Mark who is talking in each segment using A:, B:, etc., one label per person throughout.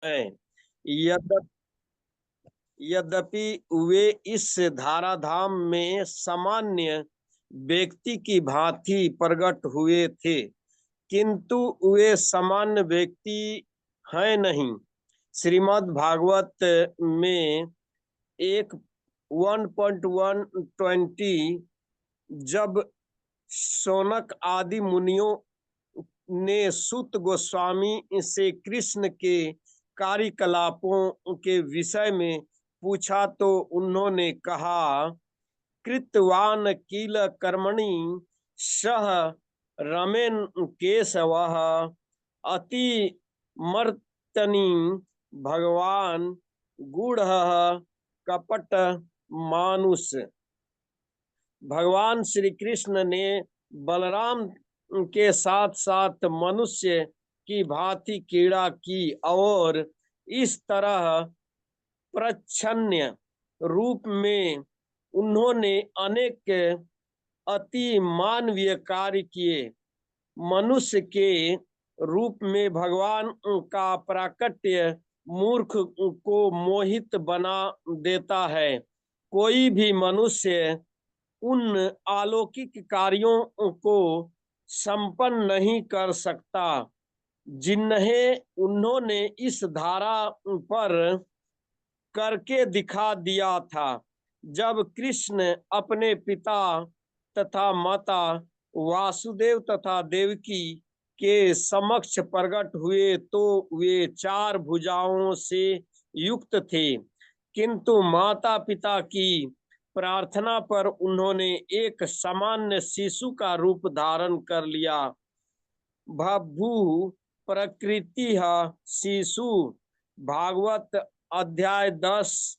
A: हैं। यद्यपि यद्यपि वे इस धराधाम में सामान्य व्यक्ति की भांति प्रकट हुए थे, किंतु वे सामान्य व्यक्ति हैं नहीं। श्रीमद् भागवत में एक 1.120 जब शौनक आदि मुनियों ने सूत गोस्वामी से कृष्ण के कार्यकलापों के विषय में पूछा तो उन्होंने कहा, कृतवान किल कर्मणि सह रमेन केशवः अति मर्तनी भगवान गूढ़ कपट मानुष। भगवान श्री कृष्ण ने बलराम के साथ साथ मनुष्य की भांति क्रीड़ा की और इस तरह प्रच्छन्न रूप में उन्होंने अनेक अति मानवीय कार्य किए। मनुष्य के रूप में भगवान का प्राकट्य मूर्ख को मोहित बना देता है। कोई भी मनुष्य उन अलौकिक कार्यों को संपन्न नहीं कर सकता जिन्हें उन्होंने इस धारा पर करके दिखा दिया था। जब कृष्ण अपने पिता तथा माता वासुदेव तथा देवकी के समक्ष प्रकट हुए तो वे 4 भुजाओं से युक्त थे, किंतु माता पिता की प्रार्थना पर उन्होंने एक सामान्य शिशु का रूप धारण कर लिया। बभू प्रकृति शिशु। भागवत अध्याय 10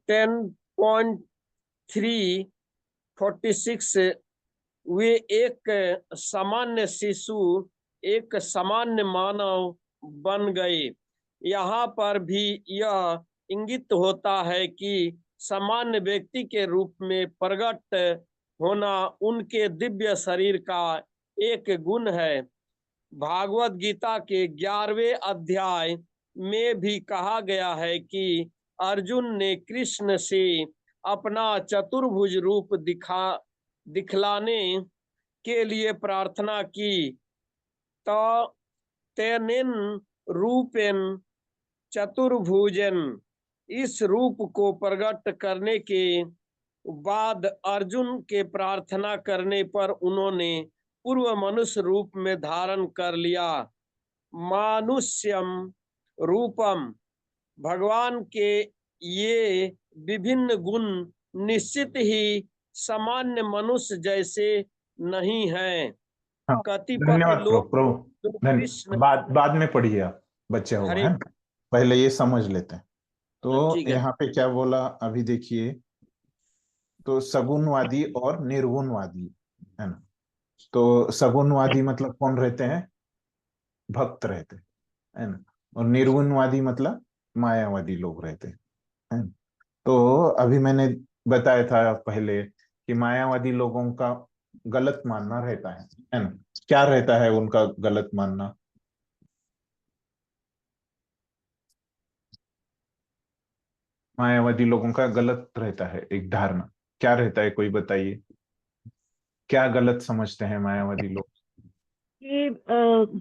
A: 10.346। वे एक सामान्य शिशु, एक सामान्य मानव बन गए। यहाँ पर भी यह इंगित होता है कि सामान्य व्यक्ति के रूप में प्रकट होना उनके दिव्य शरीर का एक गुण है। भागवत गीता के 11वें अध्याय में भी कहा गया है कि अर्जुन ने कृष्ण से अपना चतुर्भुज रूप दिखलाने के लिए प्रार्थना की। तो तेनेन रूपेन चतुर्भुजन, इस रूप को प्रकट करने के बाद अर्जुन के प्रार्थना करने पर उन्होंने पूर्व मनुष्य रूप में धारण कर लिया। मानुष्यम रूपम। भगवान के ये विभिन्न गुण निश्चित ही सामान्य मनुष्य जैसे नहीं हैं।
B: हाँ,
A: कतिपय
B: धन्यवाद प्रभु।
A: लोग तो कृष्ण।
B: बाद में पढ़िए आप, बच्चे हो
A: हरे।
B: है ना, पहले ये समझ लेते हैं। तो
A: ठीक है।
B: यहाँ पे क्या बोला अभी देखिए, तो सगुणवादी और निर्गुणवादी, है ना। तो सगुणवादी मतलब कौन रहते हैं? भक्त रहते हैं, है ना। और निर्गुणवादी मतलब मायावादी लोग रहते हैं, है ना? तो अभी मैंने बताया था पहले कि मायावादी लोगों का गलत मानना रहता है ना। क्या रहता है उनका गलत मानना? मायावादी लोगों का गलत रहता है एक धारणा। क्या रहता है, कोई बताइए, क्या गलत समझते हैं मायावादी लोग?
C: कि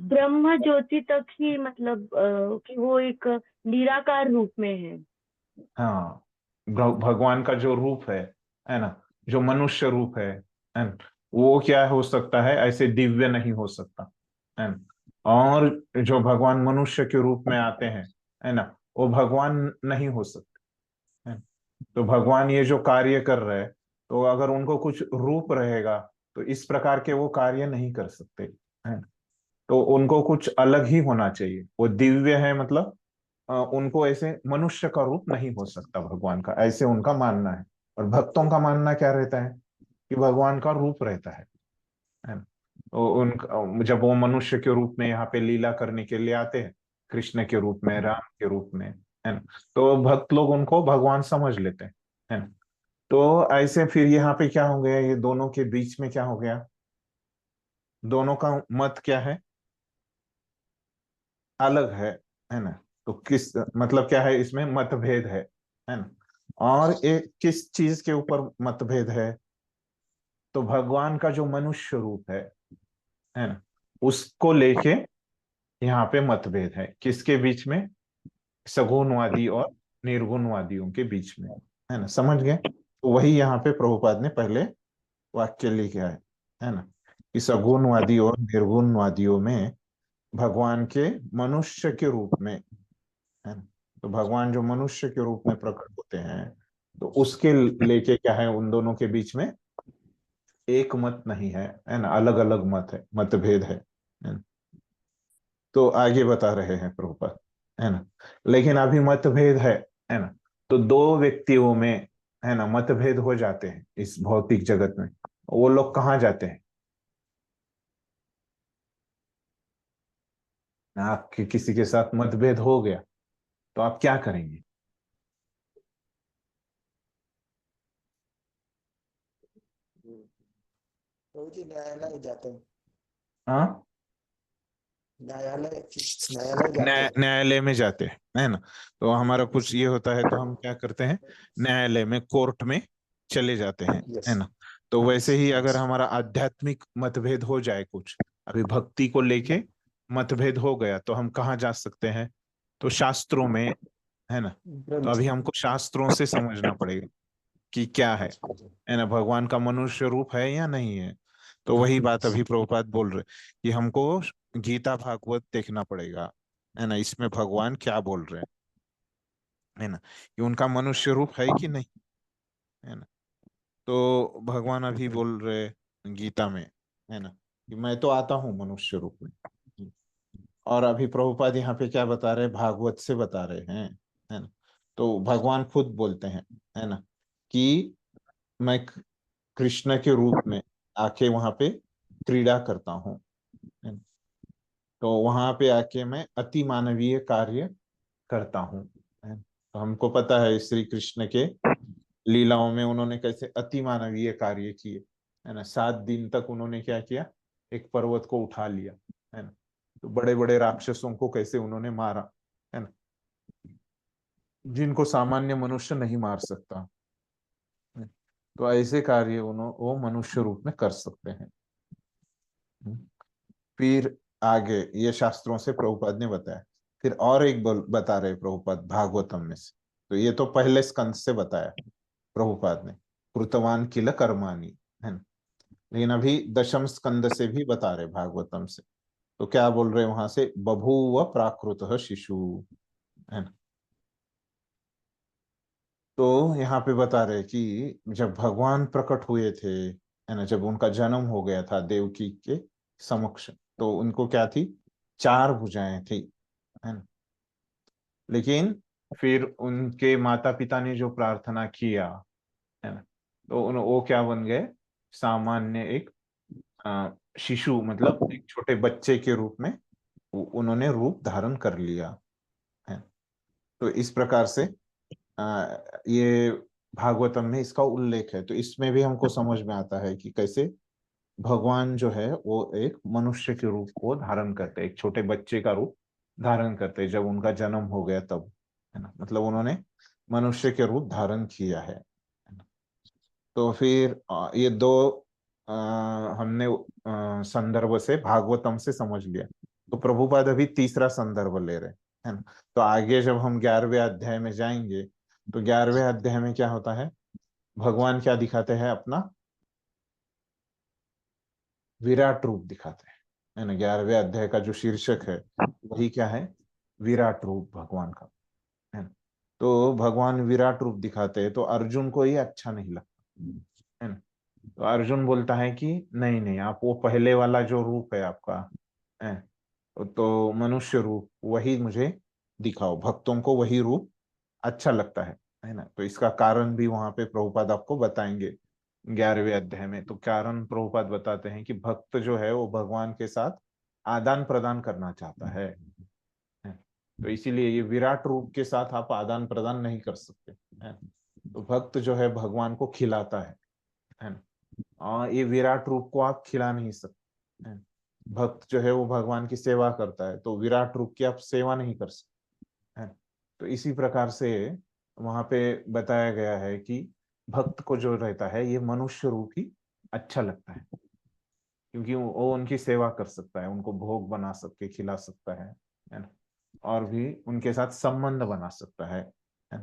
C: ब्रह्म ज्योति तक ही मतलब कि वो एक निराकार रूप में है।
B: हाँ, भगवान का जो रूप है ना, जो मनुष्य रूप है ना, वो क्या हो सकता है, ऐसे दिव्य नहीं हो सकता, है ना। और जो भगवान मनुष्य के रूप में आते हैं, है ना, वो भगवान नहीं हो सकते, है ना। तो भगवान ये जो कार्य कर रहे हैं, तो अगर उनको कुछ रूप रहेगा तो इस प्रकार के वो कार्य नहीं कर सकते, है ना। तो उनको कुछ अलग ही होना चाहिए, वो दिव्य है मतलब उनको ऐसे मनुष्य का रूप नहीं हो सकता भगवान का, ऐसे उनका मानना है। और भक्तों का मानना क्या रहता है कि भगवान का रूप रहता है ना। तो उन जब वो मनुष्य के रूप में यहाँ पे लीला करने के लिए आते हैं, कृष्ण के रूप में, राम के रूप में, है ना, तो भक्त लोग उनको भगवान समझ लेते हैं, है ना। तो ऐसे फिर यहाँ पे क्या हो गया, ये दोनों के बीच में क्या हो गया, दोनों का मत क्या है? अलग है ना। तो किस मतलब क्या है, इसमें मतभेद है ना। और एक किस चीज के ऊपर मतभेद है, तो भगवान का जो मनुष्य रूप है ना, उसको लेके यहाँ पे मतभेद है। किसके बीच में? सगुणवादी और निर्गुणवादियों के बीच में, है ना। समझ गए? तो वही यहाँ पे प्रभुपाद ने पहले वाक्य लिखा है ना, कि सगुणवादी और निर्गुणवादियों में भगवान के मनुष्य के रूप में, है ना। तो भगवान जो मनुष्य के रूप में प्रकट होते हैं, तो उसके लेके क्या है, उन दोनों के बीच में एक मत नहीं है ना, अलग अलग मत है, मतभेद है ना? तो आगे बता रहे हैं प्रभुपाद, है ना। लेकिन अभी मतभेद है ना। तो दो व्यक्तियों में, है ना, मतभेद हो जाते हैं इस भौतिक जगत में। वो लोग कहाँ जाते हैं? आपके किसी के साथ मतभेद हो गया तो आप क्या करेंगे?
D: तो जी न्यायालय जाते हैं।
B: हाँ,
D: न्यायालय न्यायालय जाते हैं।
B: न्यायालय में जाते हैं, है ना। तो हमारा कुछ ये होता है तो हम क्या करते हैं, न्यायालय में, कोर्ट में चले जाते हैं,
D: यस।
B: है ना। तो वैसे ही अगर हमारा आध्यात्मिक मतभेद हो जाए, कुछ अभी भक्ति को लेके मतभेद हो गया, तो हम कहाँ जा सकते हैं? तो शास्त्रों में, है ना। तो
D: ग्रंथ।
B: अभी हमको शास्त्रों से समझना पड़ेगा कि क्या है ना, भगवान का मनुष्य रूप है या नहीं है। तो वही बात अभी प्रभुपाद बोल रहे कि हमको गीता भागवत देखना पड़ेगा, है ना, इसमें भगवान क्या बोल रहे हैं, है ना, कि उनका मनुष्य रूप है कि नहीं, है ना। तो भगवान अभी बोल रहे गीता में, है ना, कि मैं तो आता हूँ मनुष्य रूप में। और अभी प्रभुपाद यहाँ पे क्या बता रहे हैं, भागवत से बता रहे हैं, है ना। तो भगवान खुद बोलते हैं, है ना, कि मैं कृष्ण के रूप में आके वहां पे क्रीड़ा करता हूँ, है ना। तो वहां पे आके मैं अति मानवीय कार्य करता हूँ, है ना। तो हमको पता है श्री कृष्ण के लीलाओं में उन्होंने कैसे अति मानवीय कार्य किए, है ना। 7 दिन तक उन्होंने क्या किया, एक पर्वत को उठा लिया, है ना। तो बड़े बड़े राक्षसों को कैसे उन्होंने मारा, है ना, जिनको सामान्य मनुष्य नहीं मार सकता। तो ऐसे कार्य वो मनुष्य रूप में कर सकते हैं। फिर आगे ये शास्त्रों से प्रभुपाद ने बताया। फिर और एक बता रहे प्रभुपाद भागवतम में से। तो ये तो पहले स्कंद से बताया प्रभुपाद ने, कृतवान किल कर्माणि, है ना। लेकिन अभी दशम स्कंद से भी बता रहे भागवतम से। तो क्या बोल रहे वहां से, बभूव प्राकृत शिशु, है ना। तो यहाँ पे बता रहे कि जब भगवान प्रकट हुए थे, है ना, जब उनका जन्म हो गया था देवकी के समक्ष, तो उनको क्या थी, 4 भुजाएं थी, है ना। लेकिन फिर उनके माता पिता ने जो प्रार्थना किया, है ना, तो वो क्या बन गए, सामान्य एक शिशु, मतलब एक छोटे बच्चे के रूप में उन्होंने रूप धारण कर लिया, है। तो इस प्रकार से ये भागवतम में इसका उल्लेख है। तो इसमें भी हमको समझ में आता है कि कैसे भगवान जो है वो एक मनुष्य के रूप को धारण करते, एक छोटे बच्चे का रूप धारण करते जब उनका जन्म हो गया तब, है ना। मतलब उन्होंने मनुष्य के रूप धारण किया है ना? तो फिर ये दो हमने संदर्भ से भागवतम से समझ लिया। तो प्रभुपाद अभी तीसरा संदर्भ ले रहे हैं ना। तो आगे जब हम 11वें अध्याय में जाएंगे, तो 11वें अध्याय में क्या होता है, भगवान क्या दिखाते हैं, अपना विराट रूप दिखाते हैं, है ना। 11वें अध्याय का जो शीर्षक है वही क्या है, विराट रूप भगवान का, है ना। तो भगवान विराट रूप दिखाते हैं, तो अर्जुन को ये अच्छा नहीं लगता, है ना। तो अर्जुन बोलता है कि नहीं नहीं, आप वो पहले वाला जो रूप है आपका, है, तो मनुष्य रूप वही मुझे दिखाओ, भक्तों को वही रूप अच्छा लगता है ना। तो इसका कारण भी वहां पे प्रभुपाद आपको बताएंगे 11वें अध्याय में। तो कारण प्रभुपाद बताते हैं कि भक्त जो है वो भगवान के साथ आदान प्रदान करना चाहता है। तो इसीलिए ये विराट रूप के साथ आप आदान प्रदान नहीं कर सकते, है। तो भक्त जो है भगवान को खिलाता है ना। ये विराट रूप को आप खिला नहीं सकते, है। भक्त जो है वो भगवान की सेवा करता है, तो विराट रूप की आप सेवा नहीं कर सकते हैं। तो इसी प्रकार से वहां पे बताया गया है कि भक्त को जो रहता है ये मनुष्य रूप ही अच्छा लगता है, क्योंकि वो उनकी सेवा कर सकता है, उनको भोग बना सकते, खिला सकता है ना, और भी उनके साथ संबंध बना सकता है ना।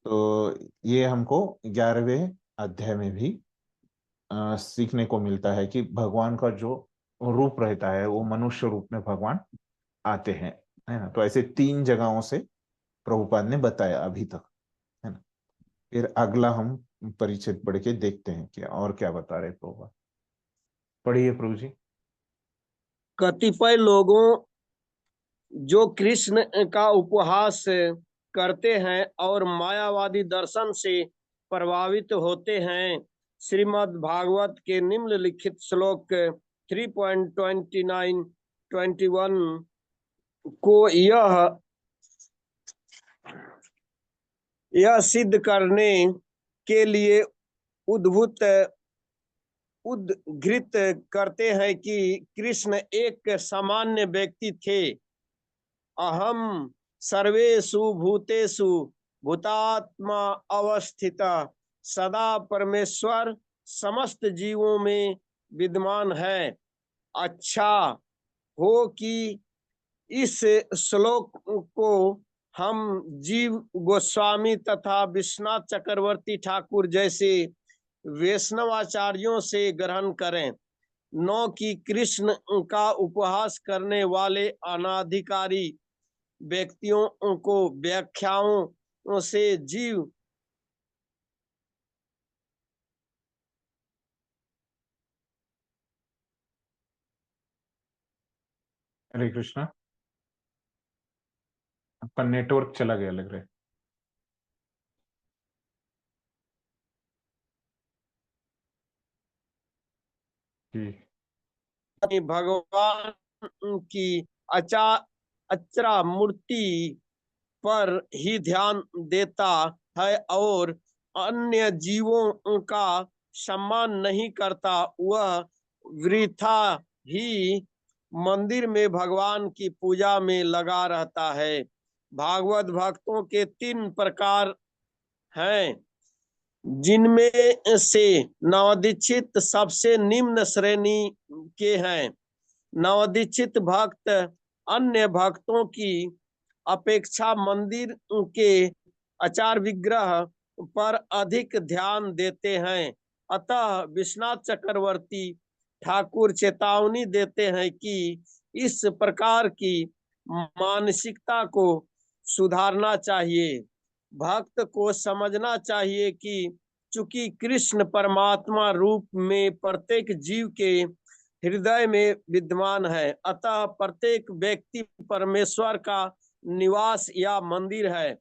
B: तो ये हमको 11वें अध्याय में भी सीखने को मिलता है कि भगवान का जो रूप रहता है वो मनुष्य रूप में भगवान आते हैं, है ना। तो ऐसे 3 जगहों से प्रभुपाद ने बताया अभी तक, है ना। फिर अगला हम परिच्छेद पढ़ के देखते हैं क्या और क्या बता रहे प्रभुपाद। पढ़िए प्रभु जी।
A: कतिपय लोगों जो कृष्ण का उपहास करते हैं और मायावादी दर्शन से प्रभावित होते हैं, श्रीमद् भागवत के निम्नलिखित श्लोक 3.29-21 को यह सिद्ध करने के लिए उद्धृत करते हैं कि कृष्ण एक सामान्य व्यक्ति थे। अहम सर्वेषु भूतेषु भूतात्मा अवस्थिता, सदा परमेश्वर समस्त जीवों में विद्यमान है। अच्छा हो कि इस श्लोक को हम जीव गोस्वामी तथा विश्वनाथ चक्रवर्ती ठाकुर जैसे वैष्णवाचार्यों से ग्रहण करें, न कि कृष्ण का उपहास करने वाले अनाधिकारी व्यक्तियों को व्याख्याओं से जीव
B: हरे कृष्णा, आपका नेटवर्क चला गया लग रहा है। जी
A: भगवान की अचरा मूर्ति पर ही ध्यान देता है और अन्य जीवों का सम्मान नहीं करता, वह वृथा ही मंदिर में भगवान की पूजा में लगा रहता है। भागवत भक्तों के 3 प्रकार हैं, जिनमें से नवदीक्षित सबसे निम्न श्रेणी के हैं। नवदीक्षित भक्त अन्य भक्तों की अपेक्षा मंदिर के आचार विग्रह पर अधिक ध्यान देते हैं। अतः विश्वनाथ चक्रवर्ती ठाकुर चेतावनी देते हैं कि इस प्रकार की मानसिकता को सुधारना चाहिए। भक्त को समझना चाहिए कि चूंकि कृष्ण परमात्मा रूप में प्रत्येक जीव के हृदय में विद्यमान है, अतः प्रत्येक व्यक्ति परमेश्वर का निवास या मंदिर है।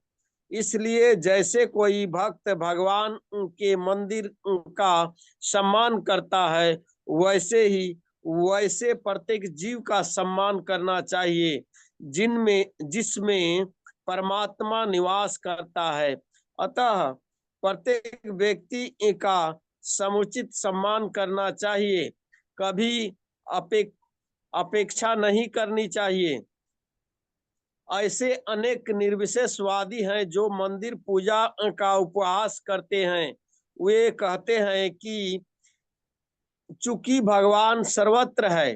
A: इसलिए जैसे कोई भक्त भगवान के मंदिर का सम्मान करता है, वैसे प्रत्येक जीव का सम्मान करना चाहिए जिसमें परमात्मा निवास करता है। अतः प्रत्येक व्यक्ति का समुचित सम्मान करना चाहिए, कभी अपेक्षा नहीं करनी चाहिए। ऐसे अनेक निर्विशेषवादी हैं जो मंदिर पूजा का उपहास करते हैं। वे कहते हैं कि चूंकि भगवान सर्वत्र है,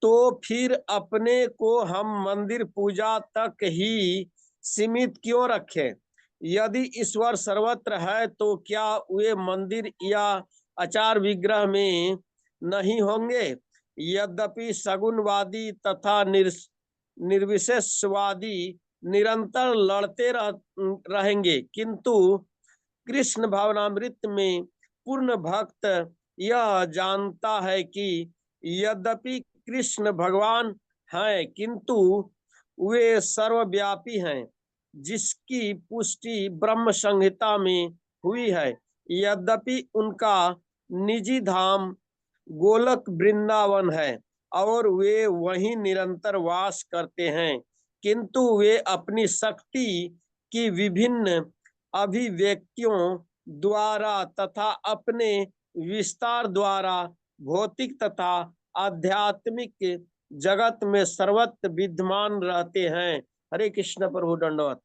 A: तो फिर अपने को हम मंदिर पूजा तक ही सीमित क्यों रखें? यदि ईश्वर सर्वत्र है तो क्या वे मंदिर या आचार विग्रह में नहीं होंगे? यद्यपि सगुणवादी तथा निर्विशेषवादी निरंतर लड़ते रहेंगे, किंतु कृष्ण भावनामृत में पूर्ण भक्त यह जानता है कि यद्यपि कृष्ण भगवान हैं, किंतु वे सर्वव्यापी हैं, जिसकी पुष्टि ब्रह्म संहिता में हुई है। यद्यपि उनका निजी धाम गोलक वृंदावन है और वे वहीं निरंतर वास करते हैं, किंतु वे अपनी शक्ति की विभिन्न अभिव्यक्तियों द्वारा तथा अपने विस्तार द्वारा भौतिक तथा आध्यात्मिक जगत में सर्वत्र विद्यमान रहते हैं। हरे कृष्ण प्रभु दंडवत।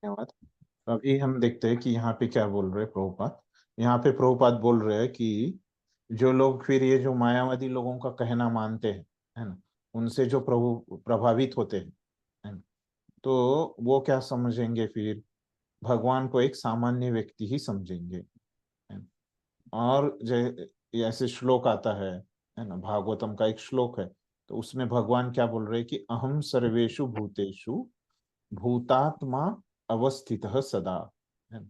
B: धन्यवाद। तो अभी हम देखते हैं कि यहाँ पे क्या बोल रहे हैं प्रभुपाद। यहाँ पे प्रभुपाद बोल रहे हैं कि जो लोग फिर ये जो मायावादी लोगों का कहना मानते हैं, है ना, उनसे जो प्रभु प्रभावित होते हैं, है ना, तो वो क्या समझेंगे फिर, भगवान को एक सामान्य व्यक्ति ही समझेंगे, है ना। और ऐसे श्लोक आता है ना, भागवतम का एक श्लोक है, तो उसमें भगवान क्या बोल रहे हैं कि अहम सर्वेषु भूतेषु भूतात्मा अवस्थितः सदा, है ना।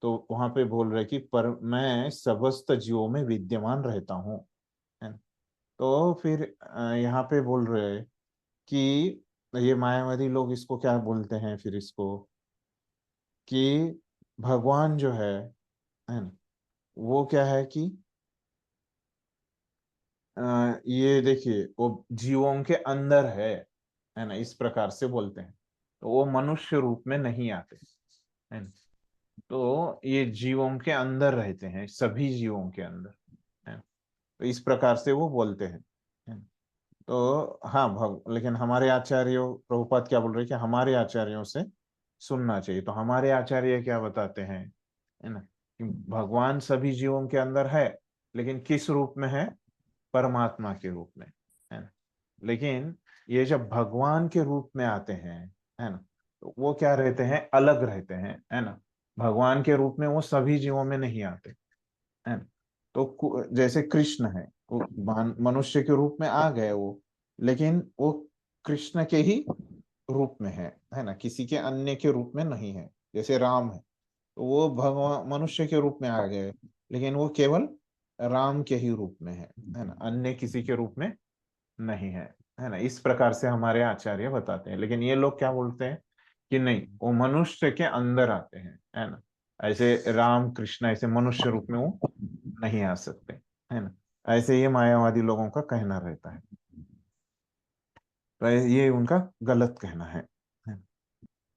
B: तो वहां पे बोल रहे कि पर मैं समस्त जीवों में विद्यमान रहता हूँ, है ना। तो फिर यहाँ पे बोल रहे हैं कि ये मायावादी लोग इसको क्या बोलते हैं फिर इसको, कि भगवान जो है ना, वो क्या है कि ये देखिए वो जीवों के अंदर है ना, इस प्रकार से बोलते हैं। तो वो मनुष्य रूप में नहीं आते, है ना। तो ये जीवों के अंदर रहते हैं, सभी जीवों के अंदर, है ना। तो इस प्रकार से वो बोलते हैं, है ना। तो हाँ लेकिन हमारे आचार्यों, प्रभुपाद क्या बोल रहे हैं कि हमारे आचार्यों से सुनना चाहिए। तो हमारे आचार्य क्या बताते हैं, है ना, कि भगवान सभी जीवों के अंदर है, लेकिन किस रूप में है, परमात्मा के रूप में, है ना। लेकिन ये जब भगवान के रूप में आते हैं, है ना, तो वो क्या रहते हैं, अलग रहते हैं, है ना। भगवान के रूप में वो सभी जीवों में नहीं आते, है ना। तो जैसे कृष्ण है, वो मनुष्य के रूप में आ गए वो, लेकिन वो कृष्ण के ही रूप में है ना, किसी के अन्य के रूप में नहीं है। जैसे राम है, तो वो भगवान मनुष्य के रूप में आ गए, लेकिन वो केवल राम के ही रूप में है ना, अन्य किसी के रूप में नहीं है ना। इस प्रकार से हमारे आचार्य बताते हैं। लेकिन ये लोग क्या बोलते हैं कि नहीं, वो मनुष्य के अंदर आते हैं, है ना। ऐसे राम कृष्ण ऐसे मनुष्य रूप में वो नहीं आ सकते, है ना। ऐसे ये मायावादी लोगों का कहना रहता है। तो ये उनका गलत कहना है।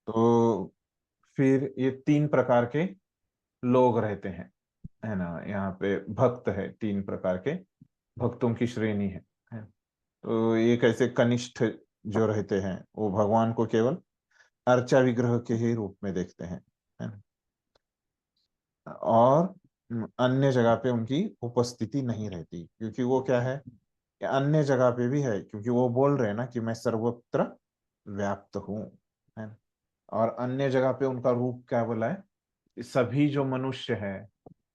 B: तो फिर ये तीन प्रकार के लोग रहते हैं, है ना। यहाँ पे भक्त है, तीन प्रकार के भक्तों की श्रेणी है। तो ये कैसे कनिष्ठ जो रहते हैं, वो भगवान को केवल अर्चा विग्रह के ही रूप में देखते हैं, है ना। और अन्य जगह पे उनकी उपस्थिति नहीं रहती, क्योंकि वो क्या है कि अन्य जगह पे भी है, क्योंकि वो बोल रहे हैं ना कि मैं सर्वत्र व्याप्त हूँ, है ना। और अन्य जगह पे उनका रूप क्या बोला है, कि सभी जो मनुष्य है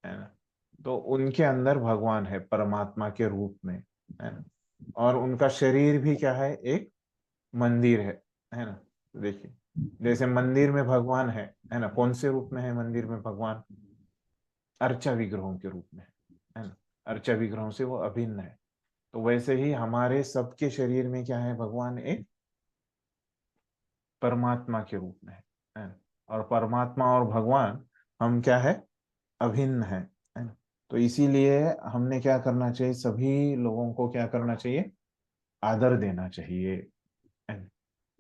B: ना, तो उनके अंदर भगवान है परमात्मा के रूप में, है ना। और उनका शरीर भी क्या है, एक मंदिर है ना। देखिए जैसे मंदिर में भगवान है ना, कौन से रूप में है मंदिर में भगवान, अर्चा विग्रहों के रूप में, है ना। अर्चा विग्रहों से वो अभिन्न है। तो वैसे ही हमारे सबके शरीर में क्या है, भगवान एक परमात्मा के रूप में है ना। और परमात्मा और भगवान हम क्या है, अभिन्न है ना। तो इसीलिए हमने क्या करना चाहिए, सभी लोगों को क्या करना चाहिए, आदर देना चाहिए, है ना?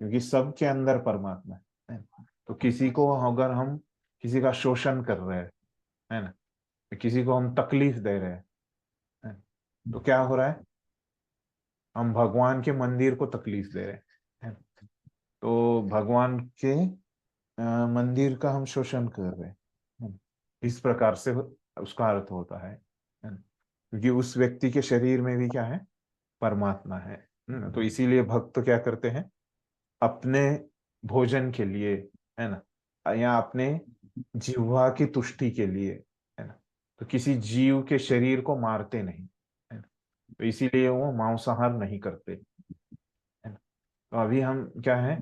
B: क्योंकि सबके अंदर परमात्मा है ना? तो किसी को अगर हम किसी का शोषण कर रहे हैं, है ना, किसी को हम तकलीफ दे रहे हैं, है ना? तो क्या हो रहा है, हम भगवान के मंदिर को तकलीफ दे रहे हैं, है ना? तो भगवान के मंदिर का हम शोषण कर रहे हैं, है ना? इस प्रकार से उसका अर्थ होता है ना? क्योंकि उस व्यक्ति के शरीर में भी क्या है, परमात्मा है ना? तो इसीलिए भक्त क्या करते हैं, अपने भोजन के लिए, है ना, या अपने जिह्वा की तुष्टि के लिए, है ना, तो किसी जीव के शरीर को मारते नहीं, है ना। तो इसीलिए वो मांसाहार नहीं करते, है ना। तो अभी हम क्या है,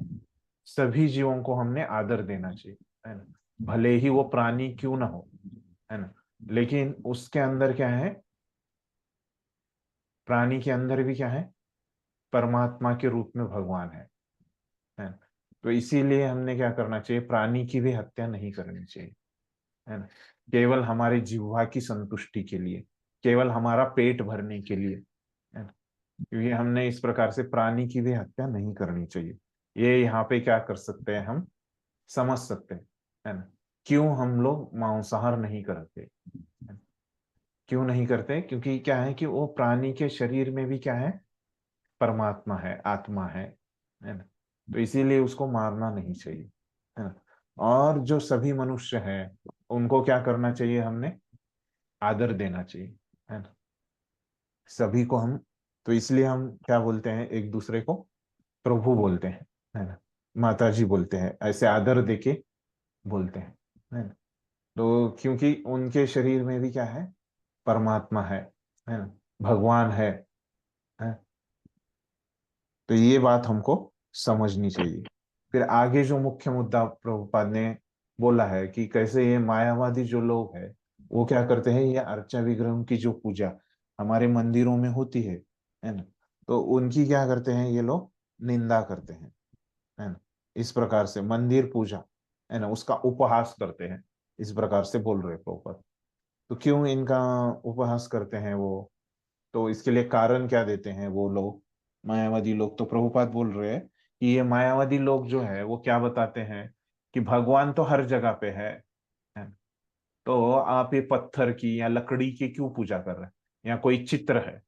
B: सभी जीवों को हमने आदर देना चाहिए, है ना, भले ही वो प्राणी क्यों ना हो, है ना। लेकिन उसके अंदर क्या है, प्राणी के अंदर भी क्या है, परमात्मा के रूप में भगवान है ना। तो इसीलिए हमने क्या करना चाहिए, प्राणी की भी हत्या नहीं करनी चाहिए, है ना। केवल हमारे जिह्वा की संतुष्टि के लिए, केवल हमारा पेट भरने के लिए, है ना। क्योंकि हमने इस प्रकार से प्राणी की भी हत्या नहीं करनी चाहिए। ये यहाँ पे क्या कर सकते हैं, हम समझ सकते हैं, है ना, क्यों हम लोग मांसाहार नहीं करते, है ना? क्यों नहीं करते, क्योंकि क्या है कि वो प्राणी के शरीर में भी क्या है, परमात्मा है, आत्मा है ना। तो इसीलिए उसको मारना नहीं चाहिए, है ना। और जो सभी मनुष्य हैं उनको क्या करना चाहिए, हमने आदर देना चाहिए, है ना। सभी को हम, तो इसलिए हम क्या बोलते हैं, एक दूसरे को प्रभु बोलते हैं, है ना, माता जी बोलते हैं, ऐसे आदर देके बोलते हैं, है ना। तो क्योंकि उनके शरीर में भी क्या है, परमात्मा है ना, भगवान है। तो ये बात हमको समझनी चाहिए। फिर आगे जो मुख्य मुद्दा प्रभुपाद ने बोला है कि कैसे ये मायावादी जो लोग हैं वो क्या करते हैं, ये अर्चा विग्रहों की जो पूजा हमारे मंदिरों में होती है ना, तो उनकी क्या करते हैं ये लोग, निंदा करते हैं, है ना। इस प्रकार से मंदिर पूजा, है ना, उसका उपहास करते हैं, इस प्रकार से बोल रहे प्रभुपाद। तो क्यों इनका उपहास करते हैं वो, तो इसके लिए कारण क्या देते हैं वो लोग, मायावादी लोग। तो प्रभुपाद बोल रहे हैं कि ये मायावादी लोग जो है वो क्या बताते हैं कि भगवान तो हर जगह पे है। तो आप ये पत्थर की या लकड़ी की क्यों पूजा कर रहे हैं, या कोई चित्र है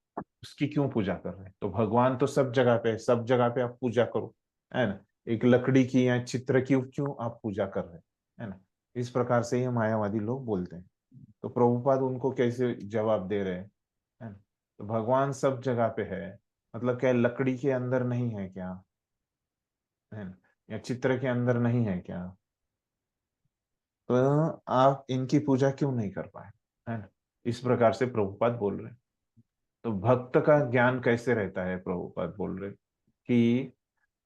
B: उसकी क्यों पूजा कर रहे हैं, तो भगवान तो सब जगह पे है, सब जगह पे आप पूजा करो, है ना। एक लकड़ी की या चित्र की क्यों आप पूजा कर रहे हैं, है ना। इस प्रकार से ये मायावादी लोग बोलते हैं। तो प्रभुपाद उनको कैसे जवाब दे रहे हैं, है ना। तो भगवान सब जगह पे है, मतलब क्या लकड़ी के अंदर नहीं है क्या, है ना, या चित्र के अंदर नहीं है क्या, तो आप इनकी पूजा क्यों नहीं कर पाए, है ना। इस प्रकार से प्रभुपाद बोल रहे हैं। तो भक्त का ज्ञान कैसे रहता है, प्रभुपाद बोल रहे कि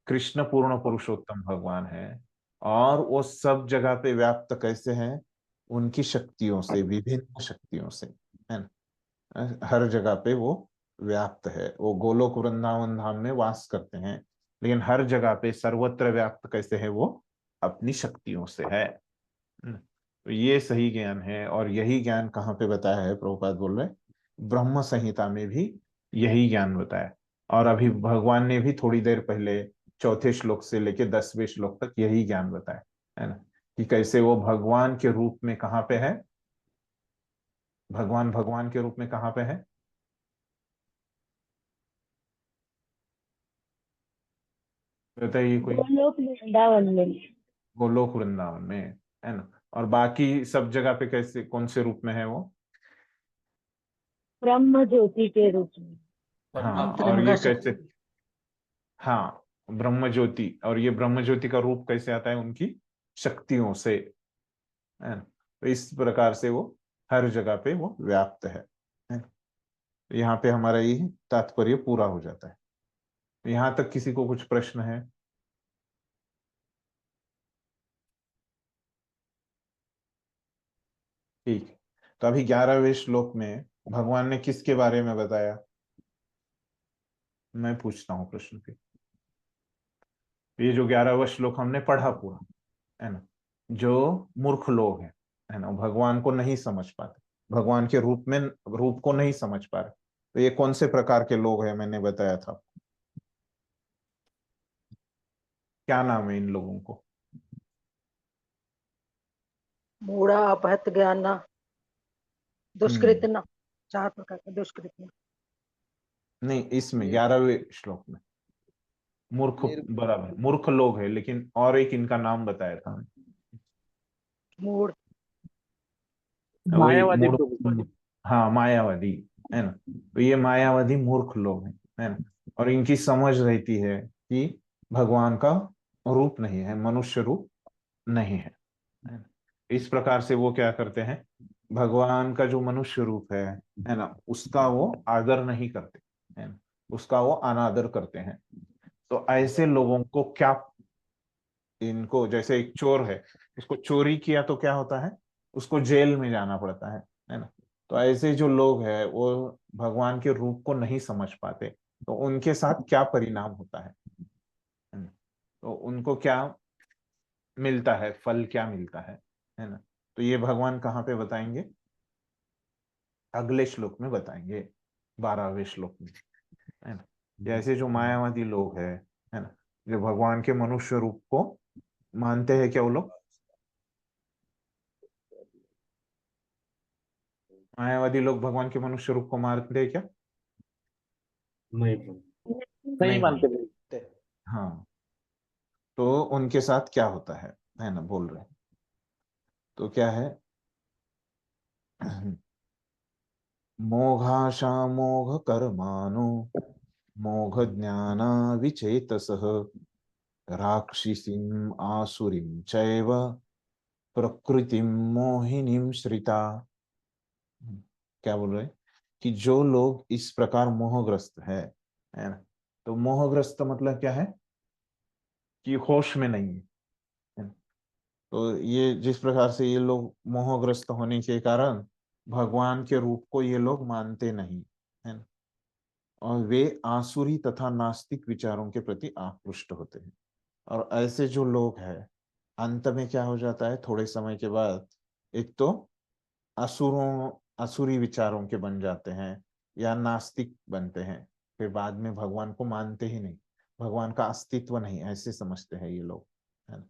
B: कृष्ण पूर्ण पुरुषोत्तम भगवान है, और वो सब जगह पे व्याप्त कैसे हैं, उनकी शक्तियों से, विभिन्न शक्तियों से, है ना। हर जगह पे वो व्याप्त है, वो गोलोक वृंदावन धाम में वास करते हैं, लेकिन हर जगह पे सर्वत्र व्याप्त कैसे है वो, अपनी शक्तियों से है। तो ये सही ज्ञान है, और यही ज्ञान कहाँ पे बताया है, प्रभुपाद बोल रहे ब्रह्म संहिता में भी यही ज्ञान बताया। और अभी भगवान ने भी थोड़ी देर पहले चौथे श्लोक से लेके 10वें श्लोक तक यही ज्ञान बताया, है ना, कि कैसे वो भगवान के रूप में कहाँ पे है, भगवान भगवान के रूप में कहाँ पे है, बताइए कोई।
C: गोलोक वृंदावन में।
B: गोलोक वृंदावन में, है ना। और बाकी सब जगह पे कैसे, कौन से रूप में है वो,
C: ब्रह्म ज्योति के रूप में।
B: हाँ। और
D: अंतरंगा
B: ये कैसे,
D: शक्ति।
B: हाँ, ब्रह्म ज्योति, और ये ब्रह्म ज्योति का रूप कैसे आता है, उनकी शक्तियों से, है ना। तो इस प्रकार से वो हर जगह पे वो व्याप्त है ना? तो यहाँ पे हमारा ये तात्पर्य पूरा हो जाता है। तो यहाँ तक किसी को कुछ प्रश्न है? ठीक है। तो अभी 11वें श्लोक में भगवान ने किसके बारे में बताया, मैं पूछता हूँ प्रश्न के। ये जो 11वां श्लोक हमने पढ़ा पूरा, है ना, जो मूर्ख लोग हैं, है ना, भगवान को नहीं समझ पाते, भगवान के रूप में, रूप को नहीं समझ पा रहे, तो ये कौन से प्रकार के लोग हैं, मैंने बताया था, क्या नाम है इन लोगों को?
E: मूढ़ा, अपहत, ज्ञान,
B: हम्म
E: दुष्कृतन, 4 प्रकार के दुष्कृतन।
B: नहीं, इसमें 11वें श्लोक में मूर्ख,
A: निर
B: बराबर मूर्ख लोग है, लेकिन और एक इनका नाम बताया था,
E: मूढ़,
B: वही
A: मायावादी प्रभु।
B: मूर्ख, हाँ मायावादी, है ना। तो ये मायावादी मूर्ख लोग हैं, है ना, और इनकी समझ रहती है कि भगवान का रूप नहीं है, मनुष्य रूप नहीं है ना। इस प्रकार से वो क्या करते हैं, भगवान का जो मनुष्य रूप है ना, उसका वो आदर नहीं करते, है ना, उसका वो अनादर करते हैं। तो ऐसे लोगों को क्या, इनको जैसे एक चोर है, उसको चोरी किया तो क्या होता है, उसको जेल में जाना पड़ता है ना। तो ऐसे जो लोग हैं वो भगवान के रूप को नहीं समझ पाते, तो उनके साथ क्या परिणाम होता है ना? तो उनको क्या मिलता है, फल क्या मिलता है ना। तो ये भगवान कहाँ पे बताएंगे, अगले श्लोक में बताएंगे, 12वें श्लोक में, है ना। जैसे जो मायावादी लोग है ना, जो भगवान के मनुष्य रूप को मानते हैं, क्या वो लोग, मायावादी लोग भगवान के मनुष्य रूप को मानते हैं क्या?
F: नहीं।
B: नहीं
F: मानते
B: मानते। हाँ, तो उनके साथ क्या होता है ना, बोल रहे हैं। तो क्या है, मोघाशा मोघ कर्माणो मोघ ज्ञाना विचेतसः राक्षसीम आसुरीम चैव प्रकृतिम मोहिनीम श्रिता। क्या बोल रहे हैं कि जो लोग इस प्रकार मोहग्रस्त है ना। तो मोहग्रस्त मतलब क्या है कि होश में नहीं है ना? तो ये जिस प्रकार से ये लोग मोहग्रस्त होने के कारण भगवान के रूप को ये लोग मानते नहीं है ना, और वे आसुरी तथा नास्तिक विचारों के प्रति आकृष्ट होते हैं। और ऐसे जो लोग हैं अंत में क्या हो जाता है, थोड़े समय के बाद एक तो असुरी विचारों के बन जाते हैं या नास्तिक बनते हैं, फिर बाद में भगवान को मानते ही नहीं, भगवान का अस्तित्व नहीं ऐसे समझते हैं ये लोग, है ना।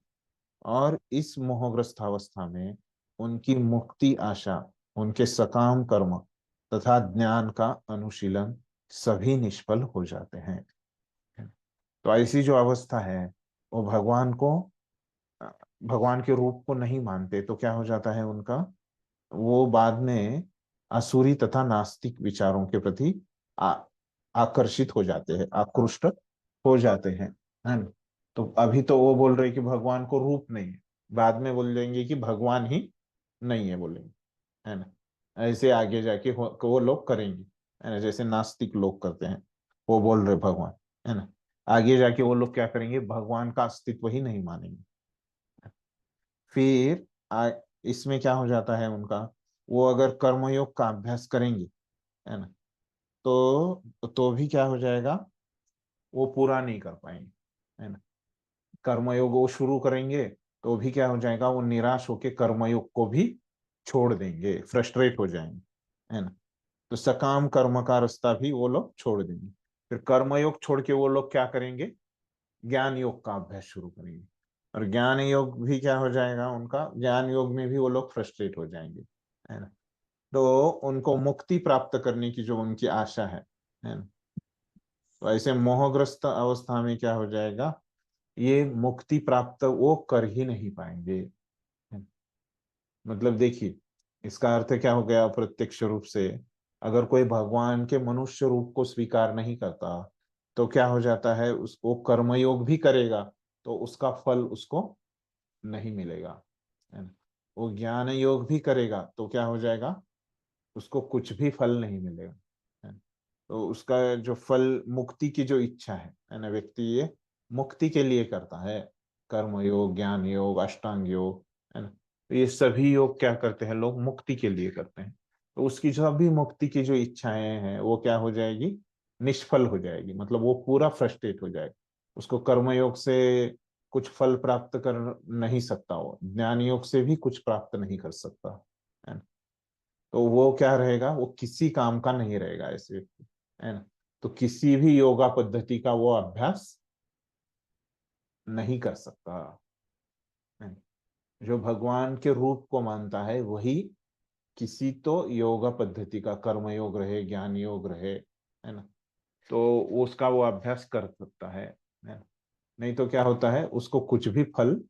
B: और इस मोहग्रस्त अवस्था में उनकी मुक्ति आशा, उनके सकाम कर्म तथा ज्ञान का अनुशीलन सभी निष्फल हो जाते हैं। तो ऐसी जो अवस्था है वो भगवान के रूप को नहीं मानते, तो क्या हो जाता है उनका, वो बाद में असुरी तथा नास्तिक विचारों के प्रति आकर्षित हो जाते हैं, आकृष्ट हो जाते हैं, है ना। तो अभी तो वो बोल रहे कि भगवान को रूप नहीं है, बाद में बोल देंगे कि भगवान ही नहीं है बोलेंगे, है ना। ऐसे आगे जाके वो लोग करेंगे, है ना, जैसे नास्तिक लोग करते हैं, वो बोल रहे भगवान, है ना। आगे जाके वो लोग क्या करेंगे, भगवान का अस्तित्व ही नहीं मानेंगे। फिर इसमें क्या हो जाता है उनका, वो अगर कर्मयोग का अभ्यास करेंगे, है ना, तो भी क्या हो जाएगा, वो पूरा नहीं कर पाएंगे, है ना। कर्मयोग वो शुरू करेंगे तो भी क्या हो जाएगा, वो निराश होके कर्मयोग को भी छोड़ देंगे, फ्रस्ट्रेट हो जाएंगे, है ना। तो सकाम कर्म का रास्ता भी वो लोग छोड़ देंगे। फिर कर्मयोग छोड़ के वो लोग क्या करेंगे, ज्ञान योग का अभ्यास शुरू करेंगे, और ज्ञान योग भी क्या हो जाएगा उनका, ज्ञान योग में भी वो लोग फ्रस्ट्रेट हो जाएंगे, है ना। तो उनको मुक्ति प्राप्त करने की जो उनकी आशा है ना, तो ऐसे मोहग्रस्त अवस्था में क्या हो जाएगा, ये मुक्ति प्राप्त वो कर ही नहीं पाएंगे। मतलब देखिए, इसका अर्थ क्या हो गया, प्रत्यक्ष रूप से अगर कोई भगवान के मनुष्य रूप को स्वीकार नहीं करता तो क्या हो जाता है, उसको कर्मयोग भी करेगा तो उसका फल उसको नहीं मिलेगा, है ना। वो ज्ञान योग भी करेगा तो क्या हो जाएगा, उसको कुछ भी फल नहीं मिलेगा, है ना। तो उसका जो फल, मुक्ति की जो इच्छा है ना, व्यक्ति ये मुक्ति के लिए करता है, कर्म योग, ज्ञान योग, अष्टांग योग, है ना। तो ये सभी योग क्या करते हैं, लोग मुक्ति के लिए करते हैं। तो उसकी जो अभी मुक्ति की जो इच्छाएं हैं वो क्या हो जाएगी, निष्फल हो जाएगी, मतलब वो पूरा फ्रस्ट्रेट हो जाएगा। उसको कर्मयोग से कुछ फल प्राप्त कर नहीं सकता, वो ज्ञान योग से भी कुछ प्राप्त नहीं कर सकता, है ना। तो वो क्या रहेगा, वो किसी काम का नहीं रहेगा ऐसे व्यक्ति, है ना। तो किसी भी योगा पद्धति का वो अभ्यास नहीं कर सकता, है ना। जो भगवान के रूप को मानता है वही किसी तो योगा पद्धति का, कर्म योग रहे, ज्ञान योग रहे, है ना, तो उसका वो अभ्यास कर सकता है ना। नहीं तो क्या होता है, उसको कुछ भी फल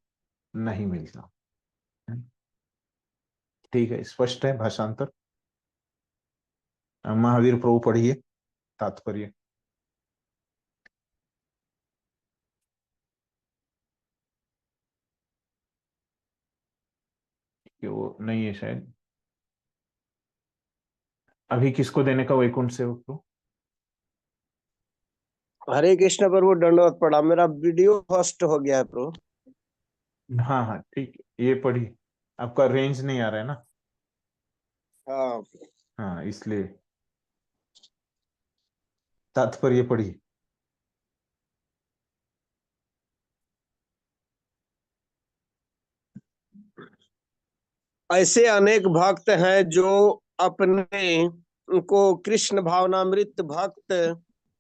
B: नहीं मिलता, है। ठीक है, स्पष्ट है भाषांतर। महावीर प्रभु पढ़िए तात्पर्य। कि वो नहीं है शायद, अभी किसको देने का वैकुंठ सेवक को।
A: हरे कृष्ण प्रभु, दंडवत प्रणाम। मेरा वीडियो फर्स्ट हो गया है प्रभु।
B: हाँ हाँ ठीक है, ये पढ़िए, आपका रेंज नहीं आ रहा है ना।
A: हाँ,
B: हाँ इसलिए तात्पर्य पढ़िए।
A: ऐसे अनेक भक्त हैं जो अपने को कृष्ण भावनामृत भक्त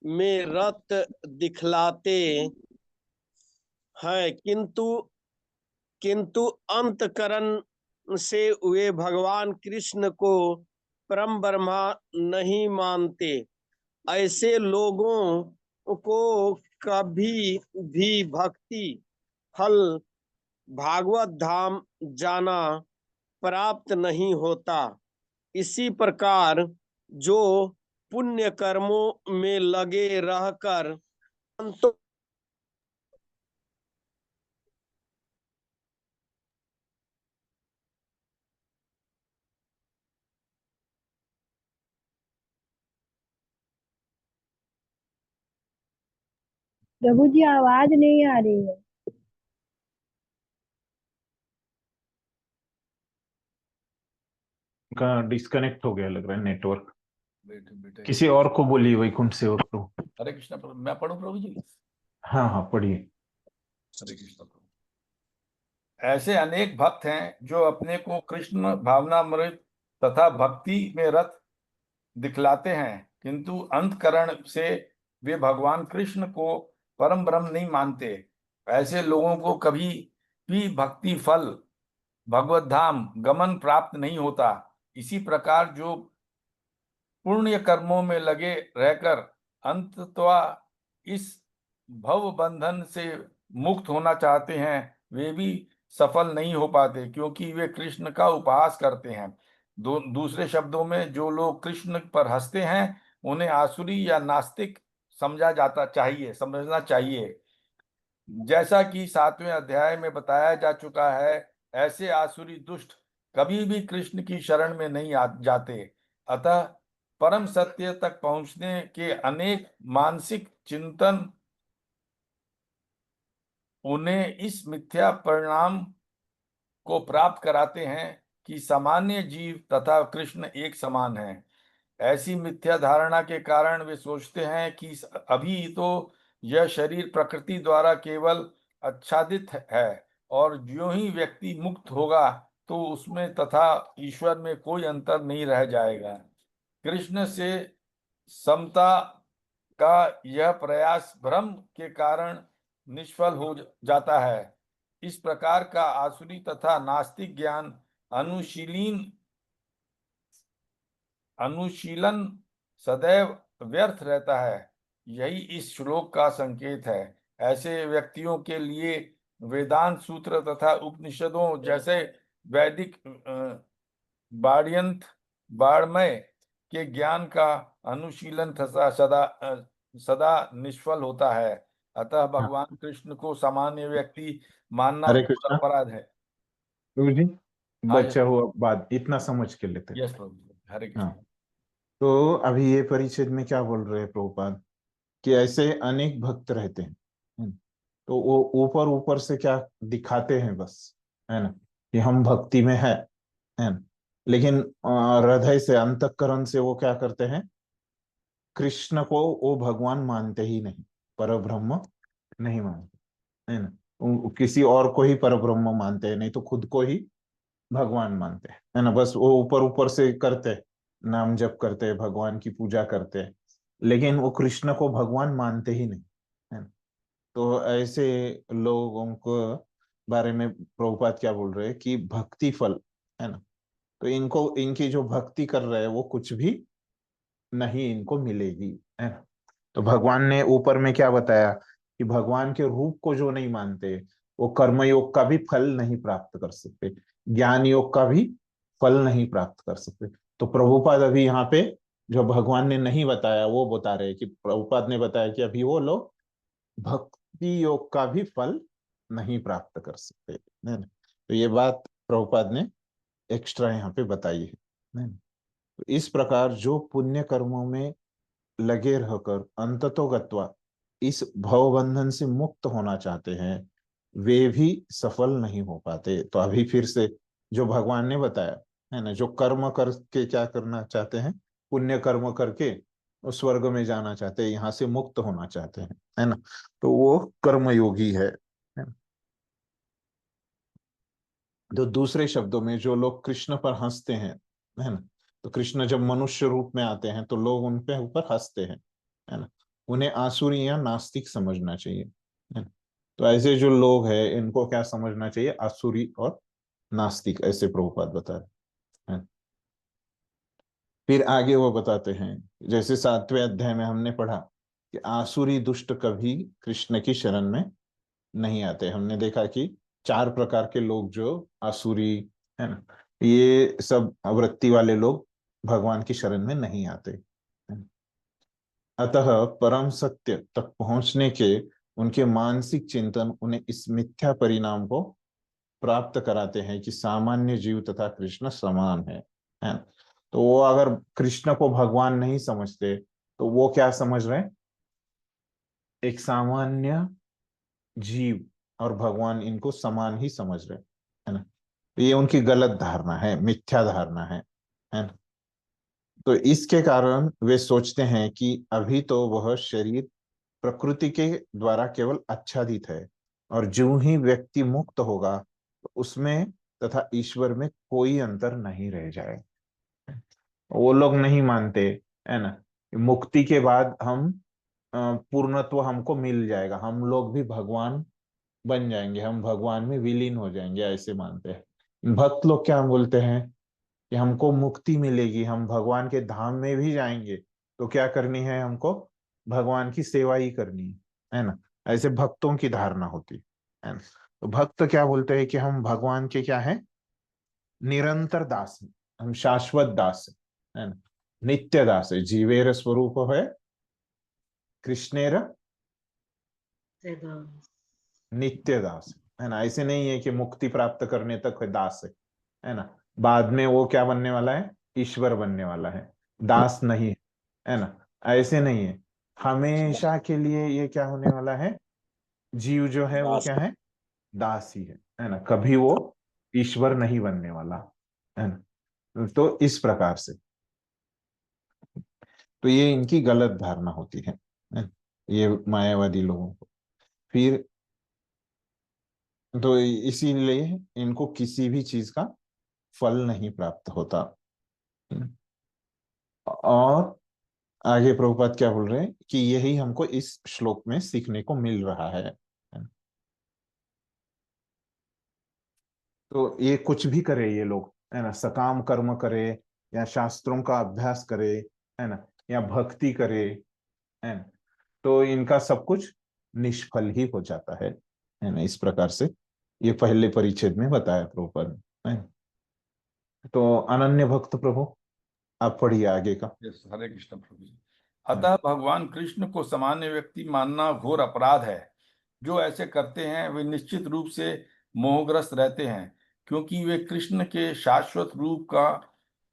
A: में रत दिखलाते हैं, किंतु किंतु अंतकरण से वे भगवान कृष्ण को परम ब्रह्मा नहीं मानते। ऐसे लोगों को कभी भी भक्ति फल भागवत धाम जाना प्राप्त नहीं होता। इसी प्रकार जो पुण्य कर्मों में लगे रहकर अंत
F: प्रभु जी आवाज नहीं आ रही है।
B: का डिस्कनेक्ट हो गया लग रहा है नेटवर्क।
G: बेटे
B: किसी और को बोलिए वैकुंठ सेवक को।
G: हरे कृष्ण प्रभु, मैं पढ़ूं प्रभु जी?
B: हाँ हाँ पढ़िए।
G: हरे कृष्ण प्रभु। ऐसे अनेक भक्त हैं जो अपने को कृष्ण भावनामृत तथा भक्ति में रत दिखलाते हैं, किंतु अंतकरण से वे भगवान कृष्ण को परम ब्रह्म नहीं मानते। ऐसे लोगों को कभी भी भक्ति फल भगवत धाम गमन प्राप्त नहीं होता। इसी प्रकार जो पुण्य कर्मों में लगे रहकर अंततः इस भव बंधन से मुक्त होना चाहते हैं, वे भी सफल नहीं हो पाते, क्योंकि वे कृष्ण का उपहास करते हैं। दूसरे शब्दों में, जो लोग कृष्ण पर हंसते हैं उन्हें आसुरी या नास्तिक समझना चाहिए। जैसा कि 7वें अध्याय में बताया जा चुका है, ऐसे आसुरी दुष्ट कभी भी कृष्ण की शरण में नहीं जाते। अतः परम सत्य तक पहुंचने के अनेक मानसिक चिंतन उन्हें इस मिथ्या परिणाम को प्राप्त कराते हैं कि सामान्य जीव तथा कृष्ण एक समान है। ऐसी मिथ्या धारणा के कारण वे सोचते हैं कि अभी तो यह शरीर प्रकृति द्वारा केवल आच्छादित है, और ज्यों ही व्यक्ति मुक्त होगा तो उसमें तथा ईश्वर में कोई अंतर नहीं रह जाएगा। कृष्ण से समता का यह प्रयास भ्रम के कारण निष्फल हो जाता है। इस प्रकार का आसुरी तथा नास्तिक ज्ञान अनुशीलन सदैव व्यर्थ रहता है। यही इस श्लोक का संकेत है। ऐसे व्यक्तियों के लिए वेदांत सूत्र तथा उपनिषदों जैसे वैदिक बाड़मय के ज्ञान का अनुशीलन सदा निष्फल होता है। अतः भगवान कृष्ण को सामान्य व्यक्ति मानना
B: हरे
G: घोर
B: कृष्णा
G: अपराध है।
B: प्रभु जी,
G: हाँ,
B: बचा हुआ बात इतना समझ के लेते हैं।
G: यस प्रभु, हरे कृष्ण।
B: हाँ, तो अभी ये परिच्छेद में क्या बोल रहे हैं प्रभुपाद कि ऐसे अनेक भक्त रहते हैं, तो वो ऊपर ऊपर से क्या दिखाते हैं बस, है ना, कि हम भक्ति में है ना, लेकिन हृदय से अंतःकरण से वो क्या करते हैं, कृष्ण को वो भगवान मानते ही नहीं, परब्रह्म नहीं मानते, है ना, किसी और को ही परब्रह्म मानते हैं, नहीं तो खुद को ही भगवान मानते हैं, है ना। बस वो ऊपर ऊपर से करते हैं, नाम जप करते हैं, भगवान की पूजा करते हैं, लेकिन वो कृष्ण को भगवान मानते ही नहीं, है ना। तो ऐसे लोगों को बारे में प्रभुपाद क्या बोल रहे हैं कि भक्ति फल, है ना, तो इनको इनकी जो भक्ति कर रहे हैं वो कुछ भी नहीं इनको मिलेगी, है ना। तो भगवान ने ऊपर में क्या बताया कि भगवान के रूप को जो नहीं मानते वो कर्मयोग का भी फल नहीं प्राप्त कर सकते, ज्ञान योग का भी फल नहीं प्राप्त कर सकते। तो प्रभुपाद अभी यहाँ पे जो भगवान ने नहीं बताया वो बता रहे कि प्रभुपाद ने बताया कि अभी वो लोग भक्ति योग का भी फल नहीं प्राप्त कर सकते, है ना। तो ये बात प्रभुपाद ने एक्स्ट्रा यहाँ पे बताई है। तो इस प्रकार जो पुण्य कर्मों में लगे रहकर अंततोगत्वा इस भवबंधन से मुक्त होना चाहते हैं, वे भी सफल नहीं हो पाते। तो अभी फिर से जो भगवान ने बताया, है ना, जो कर्म करके क्या करना चाहते हैं, पुण्य कर्म करके वो स्वर्ग में जाना चाहते हैं, यहाँ से मुक्त होना चाहते हैं, है ना, तो वो कर्मयोगी है ना? तो दूसरे शब्दों में जो लोग कृष्ण पर हंसते हैं, है ना, तो कृष्ण जब मनुष्य रूप में आते हैं तो लोग उन पे ऊपर हंसते हैं, है ना, उन्हें आसुरी या नास्तिक समझना चाहिए, है ना। तो ऐसे जो लोग हैं इनको क्या समझना चाहिए, आसुरी और नास्तिक, ऐसे प्रभुपाद बता रहे हैं। फिर आगे वो बताते हैं, जैसे 7वें अध्याय में हमने पढ़ा कि आसुरी दुष्ट कभी कृष्ण की शरण में नहीं आते। हमने देखा कि 4 प्रकार के लोग जो आसुरी है ना, ये सब वृत्ति वाले लोग भगवान की शरण में नहीं आते। अतः परम सत्य तक पहुंचने के उनके मानसिक चिंतन उन्हें इस मिथ्या परिणाम को प्राप्त कराते हैं कि सामान्य जीव तथा कृष्ण समान है। तो वो अगर कृष्ण को भगवान नहीं समझते तो वो क्या समझ रहे हैं, एक सामान्य जीव और भगवान इनको समान ही समझ रहे है ना। तो ये उनकी गलत धारणा है, मिथ्या धारणा है ना। तो इसके कारण वे सोचते हैं कि अभी तो वह शरीर प्रकृति के द्वारा केवल आच्छादित है और जो ही व्यक्ति मुक्त होगा तो उसमें तथा ईश्वर में कोई अंतर नहीं रह जाए। वो लोग नहीं मानते है ना, मुक्ति के बाद हम पूर्णत्व हमको मिल जाएगा, हम लोग भी भगवान बन जाएंगे, हम भगवान में विलीन हो जाएंगे, ऐसे मानते हैं। भक्त लोग क्या बोलते हैं कि हमको मुक्ति मिलेगी, हम भगवान के धाम में भी जाएंगे, तो क्या करनी है, हमको भगवान की सेवा ही करनी है ना। ऐसे भक्तों की धारणा होती है ना। तो भक्त क्या बोलते हैं कि हम भगवान के क्या है, निरंतर दास हैं, हम शाश्वत दास है ना, नित्य दास है। जीवेर स्वरूप है कृष्णेर नित्य दास है ना। ऐसे नहीं है कि मुक्ति प्राप्त करने तक दास है ना, बाद में वो क्या बनने वाला है, ईश्वर बनने वाला है, दास नहीं है ना। ऐसे नहीं है, हमेशा के लिए ये क्या होने वाला है, जीव जो है वो
A: दास।
B: क्या है, दास ही है ना, कभी वो ईश्वर नहीं बनने वाला है ना। तो इस प्रकार से तो ये इनकी गलत धारणा होती है ये मायावादी लोगों को। फिर तो इसीलिए इनको किसी भी चीज का फल नहीं प्राप्त होता। और आगे प्रभुपाद क्या बोल रहे हैं कि यही हमको इस श्लोक में सीखने को मिल रहा है। तो ये कुछ भी करे ये लोग है ना, सकाम कर्म करे या शास्त्रों का अभ्यास करे है ना, या भक्ति करे है ना, तो इनका सब कुछ निष्फल ही हो जाता है ना। इस प्रकार से ये पहले परिच्छेद में बताया प्रभुपाद ने, है ना। तो अनन्य भक्त प्रभु आप पढ़िए आगे का।
G: हरे कृष्ण प्रभु जी। अतः भगवान कृष्ण को सामान्य व्यक्ति मानना घोर अपराध है। जो ऐसे करते हैं वे निश्चित रूप से मोहग्रस्त रहते हैं, क्योंकि वे कृष्ण के शाश्वत रूप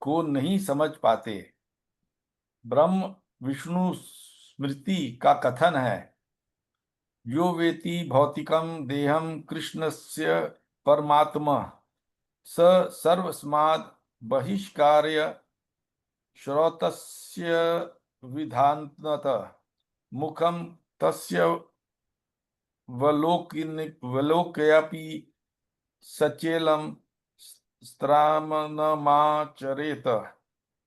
G: को नहीं समझ पाते। ब्रह्म विष्णु स्मृति का कथन है, यो वेति भौतिकम देहम कृष्णस्य परमात्मा स सर्वस्माद् बहिष्कार्य श्रोतस्य विधानतः मुखम तस्य वलोकयापि सचेलम स्त्रामनमाचरेत।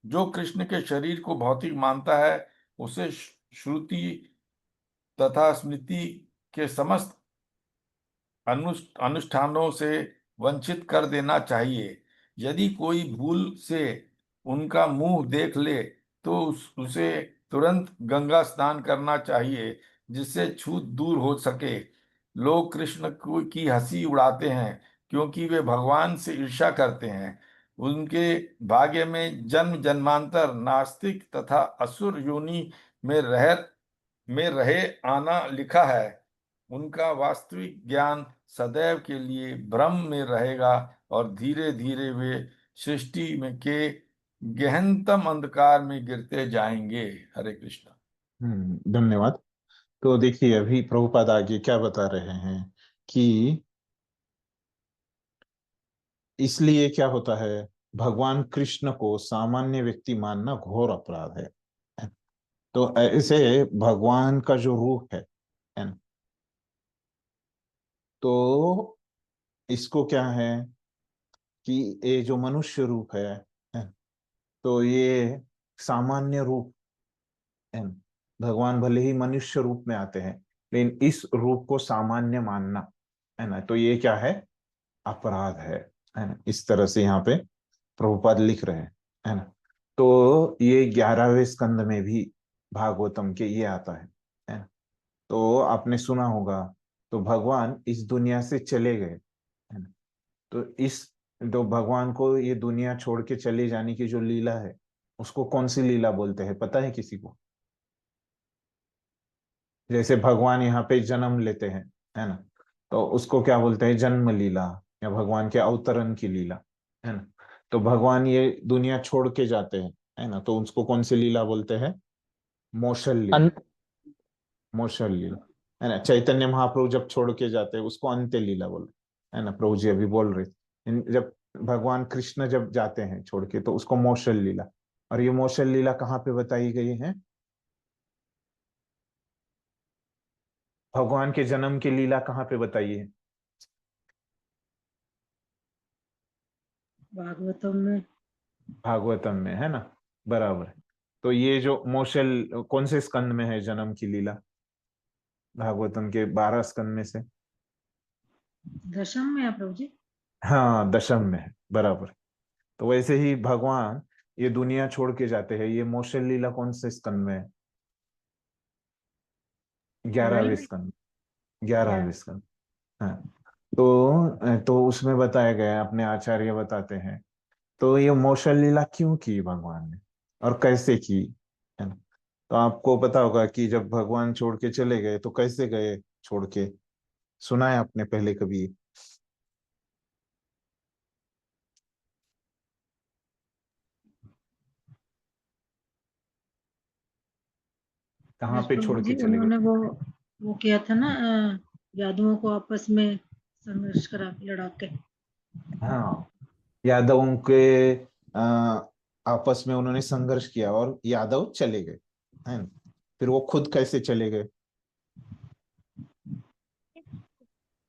G: जो कृष्ण के शरीर को भौतिक मानता है उसे श्रुति तथा स्मृति के समस्त अनुष्ठानों से वंचित कर देना चाहिए। यदि कोई भूल से उनका मुंह देख ले तो उसे तुरंत गंगा स्नान करना चाहिए, जिससे छूत दूर हो सके। लोग कृष्ण की हंसी उड़ाते हैं क्योंकि वे भगवान से ईर्ष्या करते हैं। उनके भाग्य में जन्म जन्मांतर नास्तिक तथा असुर योनि में रहे आना लिखा है। उनका वास्तविक ज्ञान सदैव के लिए भ्रम में रहेगा और धीरे धीरे वे सृष्टि में के गहनतम अंधकार में गिरते जाएंगे। हरे कृष्ण।
B: धन्यवाद। तो देखिए अभी प्रभुपाद आगे क्या बता रहे हैं कि इसलिए क्या होता है, भगवान कृष्ण को सामान्य व्यक्ति मानना घोर अपराध है। तो ऐसे भगवान का जो रूप है ना, तो इसको क्या है कि ये जो मनुष्य रूप है, तो ये सामान्य रूप है। भगवान भले ही मनुष्य रूप में आते हैं लेकिन इस रूप को सामान्य मानना है ना, तो ये क्या है, अपराध है ना। इस तरह से यहाँ पे प्रभुपाद लिख रहे हैं है ना। तो ये 11वें स्कंद में भी भागवतम के ये आता है तो आपने सुना होगा, तो भगवान इस दुनिया से चले गए, है ना। तो भगवान को ये दुनिया छोड़ के चले जाने की जो लीला है, उसको कौन सी लीला बोलते हैं, पता है किसी को? जैसे भगवान यहाँ पे जन्म लेते हैं, है ना, तो उसको क्या बोलते हैं, जन्म लीला, या भगवान के अवतरण की लीला, है ना। तो भगवान ये दुनिया छोड़ के जाते हैं, है ना, तो उसको कौन सी लीला बोलते हैं? मोशल लीला। मोशल लीला, है ना। चैतन्य महाप्रभु जब छोड़ के जाते हैं उसको अंत्य लीला बोलते, है ना। प्रभु जी अभी बोल रहे जब भगवान कृष्ण जब जाते हैं छोड़ के, तो उसको मोशल लीला। और ये मोशल लीला कहाँ पे बताई गई है? भगवान के जन्म की लीला कहाँ पे बताई है?
E: भागवतम में।
B: भागवतम में, है ना, बराबर है। तो ये जो मोशल कौन से स्कंद में है जन्म की लीला? भागवतम के 12 स्कंद में से?
E: दशम में है प्रभु जी।
B: हाँ, दशम में है, बराबर। तो वैसे ही भगवान ये दुनिया छोड़ के जाते हैं, ये मोशल लीला कौन से स्कंद में है? 11वें स्कंद, 11वें स्कंद। हाँ, तो उसमें बताया गया है, अपने आचार्य बताते हैं, तो ये मोशल लीला क्यों की भगवान ने और कैसे की, है ना। तो आपको पता होगा कि जब भगवान छोड़ के चले गए तो कैसे गए छोड़ के, सुना है आपने पहले कभी? कहाँ
E: यस
B: पे
E: प्रभु
B: छोड़ के
E: जी,
B: चले गए?
E: उन्होंने वो किया था ना, यादवों को आपस में संघर्ष करा के, लड़ा के।
B: हाँ, यादवों के आ, आपस में उन्होंने संघर्ष किया और यादव चले गए, है ना। फिर वो खुद कैसे चले गए?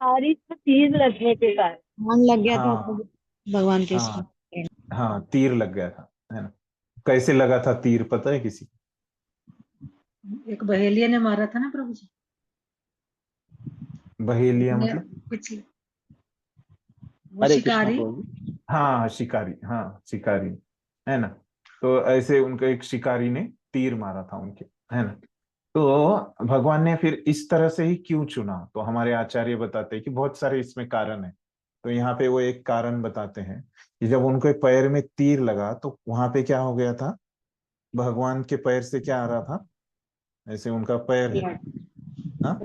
C: सारी तो तीर लगने के कारण।
F: मान लग गया था
B: हाँ,
F: भगवान कृष्ण।
B: हाँ, हाँ, तीर लग गया था, है ना। कैसे लगा था तीर, पता है किसी?
E: एक बहेलिया ने मारा था ना प्रभु जी।
B: बहेलिया
E: उसने
B: मतलब?
E: पिछले, वो
A: हरे कृष्ण
E: शिकारी।
A: प्रभु।
B: हाँ, शिकारी, हाँ, शिकारी, है ना। तो ऐसे उनका एक शिकारी ने तीर मारा था उनके, है ना। तो भगवान ने फिर इस तरह से ही क्यों चुना, तो हमारे आचार्य बताते हैं कि बहुत सारे इसमें कारण है। तो यहाँ पे वो एक कारण बताते हैं कि जब उनके पैर में तीर लगा तो वहां पे क्या हो गया था, भगवान के पैर से क्या आ रहा था, ऐसे उनका पैर है, हाँ,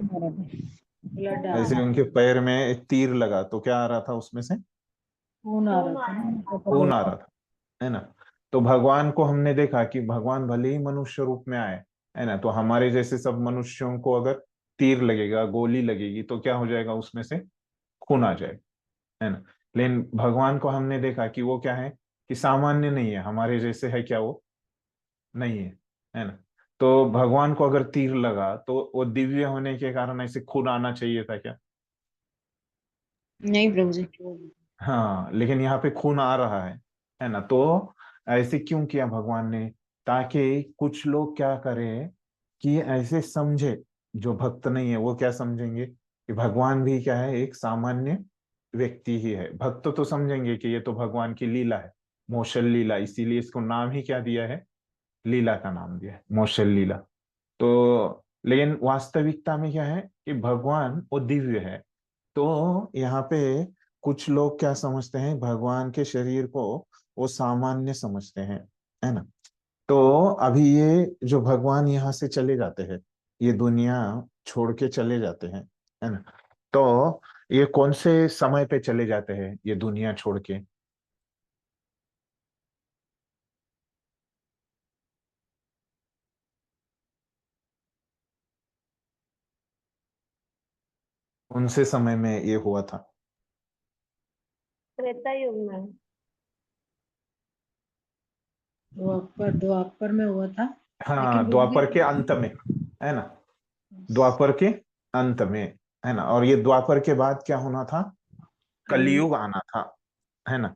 E: ब्लड आ
B: ऐसे
E: रहा था,
B: उनके पैर में एक तीर लगा तो क्या आ रहा था उसमें से?
E: खून आ रहा था ना उनका
B: खून
E: पैर।
B: आ रहा था, है ना। तो भगवान को हमने देखा कि भगवान भले ही मनुष्य रूप में आए, है ना, तो हमारे जैसे सब मनुष्यों को अगर तीर लगेगा, गोली लगेगी, तो क्या हो जाएगा, उसमें से खून आ जाएगा, है ना। लेकिन भगवान को हमने देखा कि वो क्या है, कि सामान्य नहीं है, हमारे जैसे है क्या, वो नहीं है ना। तो भगवान को अगर तीर लगा तो वो दिव्य होने के कारण ऐसे खून आना चाहिए था क्या?
F: नहीं प्रभु जी।
B: हाँ, लेकिन यहाँ पे खून आ रहा है ना। तो ऐसे क्यों किया भगवान ने, ताकि कुछ लोग क्या करें कि ऐसे समझे, जो भक्त नहीं है वो क्या समझेंगे कि भगवान भी क्या है, एक सामान्य व्यक्ति ही है। भक्त तो समझेंगे कि ये तो भगवान की लीला है, मोशल लीला, इसीलिए इसको नाम ही क्या दिया है, लीला का नाम दिया है, मोशल लीला। तो लेकिन वास्तविकता में क्या है कि भगवान वो दिव्य है। तो यहाँ पे कुछ लोग क्या समझते हैं, भगवान के शरीर को वो सामान्य समझते हैं, है ना। तो अभी ये जो भगवान यहाँ से चले जाते हैं, ये दुनिया छोड़ के चले जाते हैं, है ना। तो ये कौन से समय पे चले जाते हैं ये दुनिया छोड़ के? कौन से समय में ये हुआ था?
C: त्रेता युग में।
E: द्वापर में हुआ था। लेकिन
B: हाँ,
E: प्रभु जी,
B: द्वापर के अंत में, है ना, द्वापर के अंत में, है ना। और ये द्वापर के बाद क्या होना था, कलयुग आना था, है ना।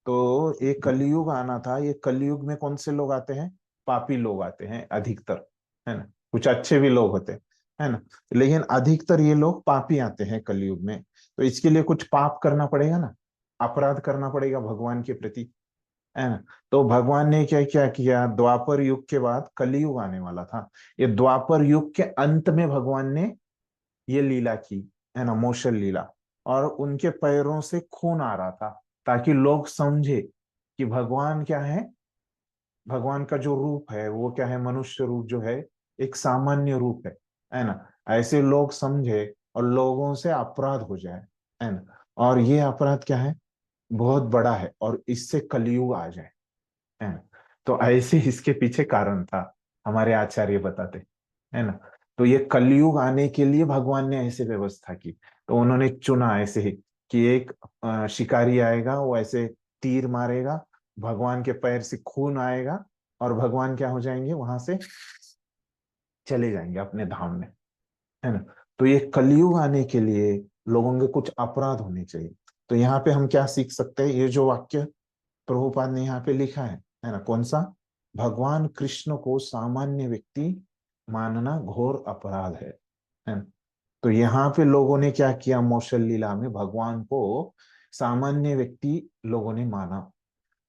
B: तो ये कलयुग आना था, ये कलयुग में कौन से लोग आते हैं, पापी लोग आते हैं अधिकतर, है ना। कुछ अच्छे भी लोग होते हैं, है ना, लेकिन अधिकतर ये लोग पापी आते हैं कलयुग में। तो इसके लिए कुछ पाप करना पड़ेगा ना, अपराध करना पड़ेगा भगवान के प्रति, है ना। तो भगवान ने क्या क्या किया, द्वापर युग के बाद कलयुग आने वाला था, ये द्वापर युग के अंत में भगवान ने ये लीला की, है ना, मोशन लीला, और उनके पैरों से खून आ रहा था ताकि लोग समझे कि भगवान क्या है, भगवान का जो रूप है वो क्या है, मनुष्य रूप जो है एक सामान्य रूप है ना, ऐसे लोग समझे और लोगों से अपराध हो जाए, है ना, और ये अपराध क्या है, बहुत बड़ा है और इससे कलयुग आ जाए, है ना। तो ऐसे इसके पीछे कारण था, हमारे आचार्य बताते, है ना। तो ये कलयुग आने के लिए भगवान ने ऐसे व्यवस्था की, तो उन्होंने चुना ऐसे ही कि एक शिकारी आएगा, वो ऐसे तीर मारेगा, भगवान के पैर से खून आएगा और भगवान क्या हो जाएंगे, वहां से चले जाएंगे अपने धाम में, है ना। तो ये कलयुग आने के लिए लोगों के कुछ अपराध होने चाहिए। तो यहाँ पे हम क्या सीख सकते हैं, ये जो वाक्य प्रभुपाद ने यहाँ पे लिखा है ना, कौन सा, भगवान कृष्ण को सामान्य व्यक्ति मानना घोर अपराध है ना। तो यहाँ पे लोगों ने क्या किया, मोशन लीला में भगवान को सामान्य व्यक्ति लोगों ने माना,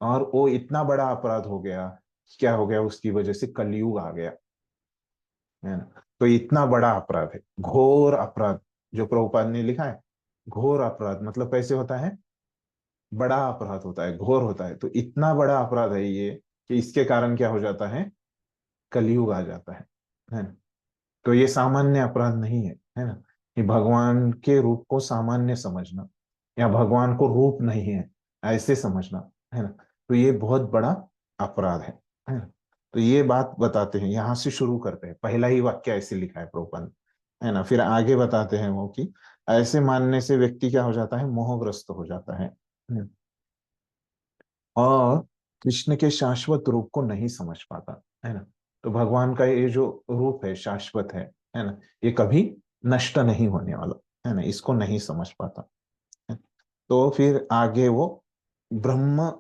B: और वो इतना बड़ा अपराध हो गया, क्या हो गया, उसकी वजह से कलयुग आ गया, है ना। तो इतना बड़ा अपराध है, घोर अपराध, जो प्रभुपाद ने लिखा है, घोर अपराध मतलब कैसे होता है, बड़ा अपराध होता है, घोर होता है। तो इतना बड़ा अपराध है ये कि इसके कारण क्या हो जाता है, कलयुग आ जाता है ना। तो ये सामान्य अपराध नहीं है ना, कि भगवान के रूप को सामान्य समझना या भगवान को रूप नहीं है ऐसे समझना, है ना। तो ये बहुत बड़ा अपराध है ना। तो ये बात बताते हैं, यहां से शुरू करते हैं, पहला ही वाक्य ऐसे लिखा है प्रभुपाद ने, है ना। फिर आगे बताते हैं वो कि ऐसे मानने से व्यक्ति क्या हो जाता है, मोहग्रस्त हो जाता है, और कृष्ण के शाश्वत रूप को नहीं समझ पाता, है ना। तो भगवान का ये जो रूप है शाश्वत है ना, ये कभी नष्ट नहीं होने वाला, है ना, इसको नहीं समझ पाता है। तो फिर आगे वो ब्रह्म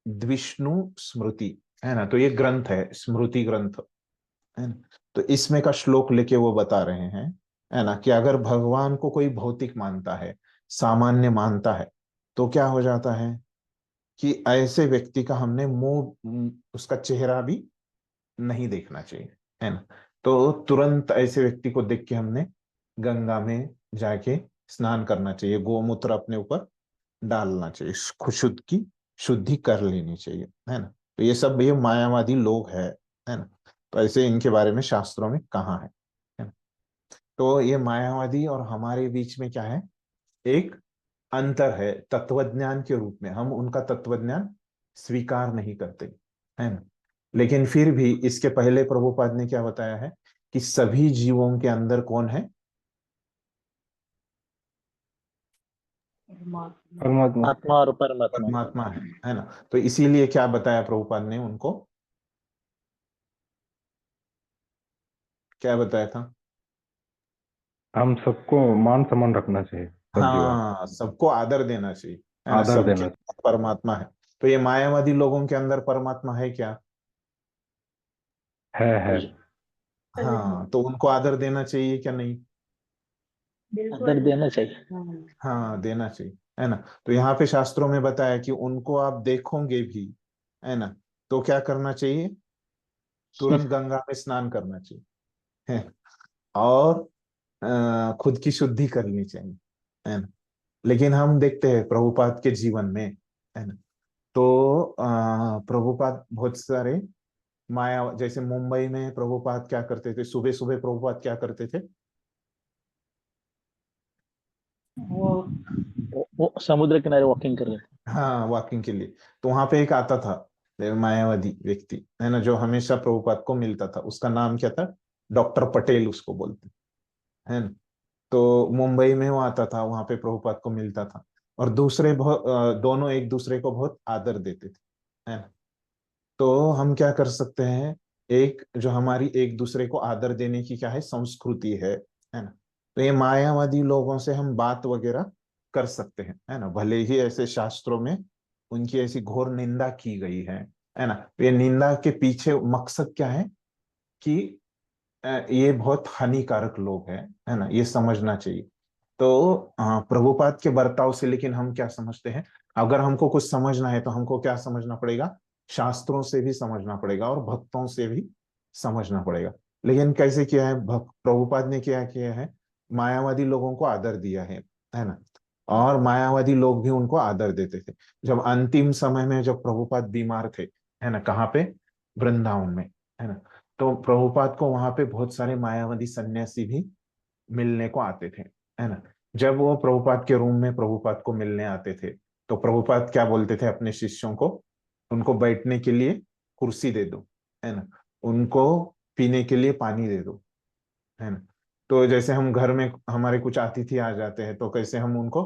B: द्विष्णु स्मृति, है ना, तो ये ग्रंथ है, स्मृति ग्रंथ, है ना। तो इसमें का श्लोक लेके वो बता रहे हैं, है ना, कि अगर भगवान को कोई भौतिक मानता है, सामान्य मानता है, तो क्या हो जाता है कि ऐसे व्यक्ति का हमने मुंह, उसका चेहरा भी नहीं देखना चाहिए, है ना। तो तुरंत ऐसे व्यक्ति को देख के हमने गंगा में जाके स्नान करना चाहिए, गोमूत्र अपने ऊपर डालना चाहिए, शुद्ध की शुद्धि कर लेनी चाहिए, है ना। तो ये सब ये मायावादी लोग है ना। तो ऐसे इनके बारे में शास्त्रों में कहा है ना? तो ये मायावादी और हमारे बीच में क्या है, एक अंतर है, तत्वज्ञान के रूप में हम उनका तत्वज्ञान स्वीकार नहीं करते, है ना। लेकिन फिर भी इसके पहले प्रभुपाद ने क्या बताया है कि सभी जीवों के अंदर कौन है,
E: परमात्मा।
H: आत्मा और परमात्मा।
B: परमात्मा है ना। तो इसीलिए क्या बताया प्रभुपाद ने उनको, क्या बताया था,
I: हम सबको मान सम्मान रखना चाहिए, सब जीवों को
B: हाँ, सबको आदर देना चाहिए, है ना,
I: आदर
B: सबके
I: देना
B: अंदर परमात्मा है। तो ये मायावादी लोगों के अंदर परमात्मा है क्या,
I: है।
B: हाँ, तो उनको आदर देना चाहिए क्या नहीं,
H: आदर देना चाहिए।
B: हाँ देना चाहिए, है ना। तो यहाँ पे शास्त्रों में बताया कि उनको आप देखोगे भी, है ना, तो क्या करना चाहिए, तुरंत गंगा में स्नान करना चाहिए, है, और खुद की शुद्धि करनी चाहिए, है ना। लेकिन हम देखते हैं प्रभुपाद के जीवन में, है ना, तो प्रभुपाद बहुत सारे माया, जैसे मुंबई में प्रभुपाद क्या करते थे, सुबह सुबह प्रभुपाद क्या करते थे,
H: वो समुद्र किनारे वॉकिंग कर रहे थे।
B: हाँ वॉकिंग के लिए। तो वहां पे एक आता था मायावादी व्यक्ति, है ना, जो हमेशा प्रभुपाद को मिलता था, उसका नाम क्या था, डॉक्टर पटेल उसको बोलते, है ना। तो मुंबई में वो आता था, वहां पे प्रभुपाद को मिलता था, और दूसरे बहुत दोनों एक दूसरे को बहुत आदर देते थे, है ना। तो हम क्या कर सकते हैं, एक जो हमारी एक दूसरे को आदर देने की क्या है, संस्कृति है ना। तो ये मायावादी लोगों से हम बात वगैरह कर सकते हैं, है ना, भले ही ऐसे शास्त्रों में उनकी ऐसी घोर निंदा की गई है ना। तो ये निंदा के पीछे मकसद क्या है कि ये बहुत हानिकारक लोग हैं, है ना, ये समझना चाहिए। तो प्रभुपाद के बर्ताव से लेकिन हम क्या समझते हैं, अगर हमको कुछ समझना है तो हमको क्या समझना पड़ेगा, शास्त्रों से भी समझना पड़ेगा और भक्तों से भी समझना पड़ेगा। लेकिन कैसे किया है, प्रभुपाद ने क्या किया है, मायावादी लोगों को आदर दिया है ना, और मायावादी लोग भी उनको आदर देते थे। जब अंतिम समय में जब प्रभुपाद बीमार थे, है ना, कहाँ पे, वृंदावन में, है ना, तो प्रभुपाद को वहां पे बहुत सारे मायावादी सन्यासी भी मिलने को आते थे, है ना। जब वो प्रभुपाद के रूम में प्रभुपाद को मिलने आते थे, तो प्रभुपाद क्या बोलते थे अपने शिष्यों को, उनको बैठने के लिए कुर्सी दे दो, है ना, उनको पीने के लिए पानी दे दो, है ना। तो जैसे हम घर में हमारे कुछ अतिथि आ जाते हैं तो कैसे हम उनको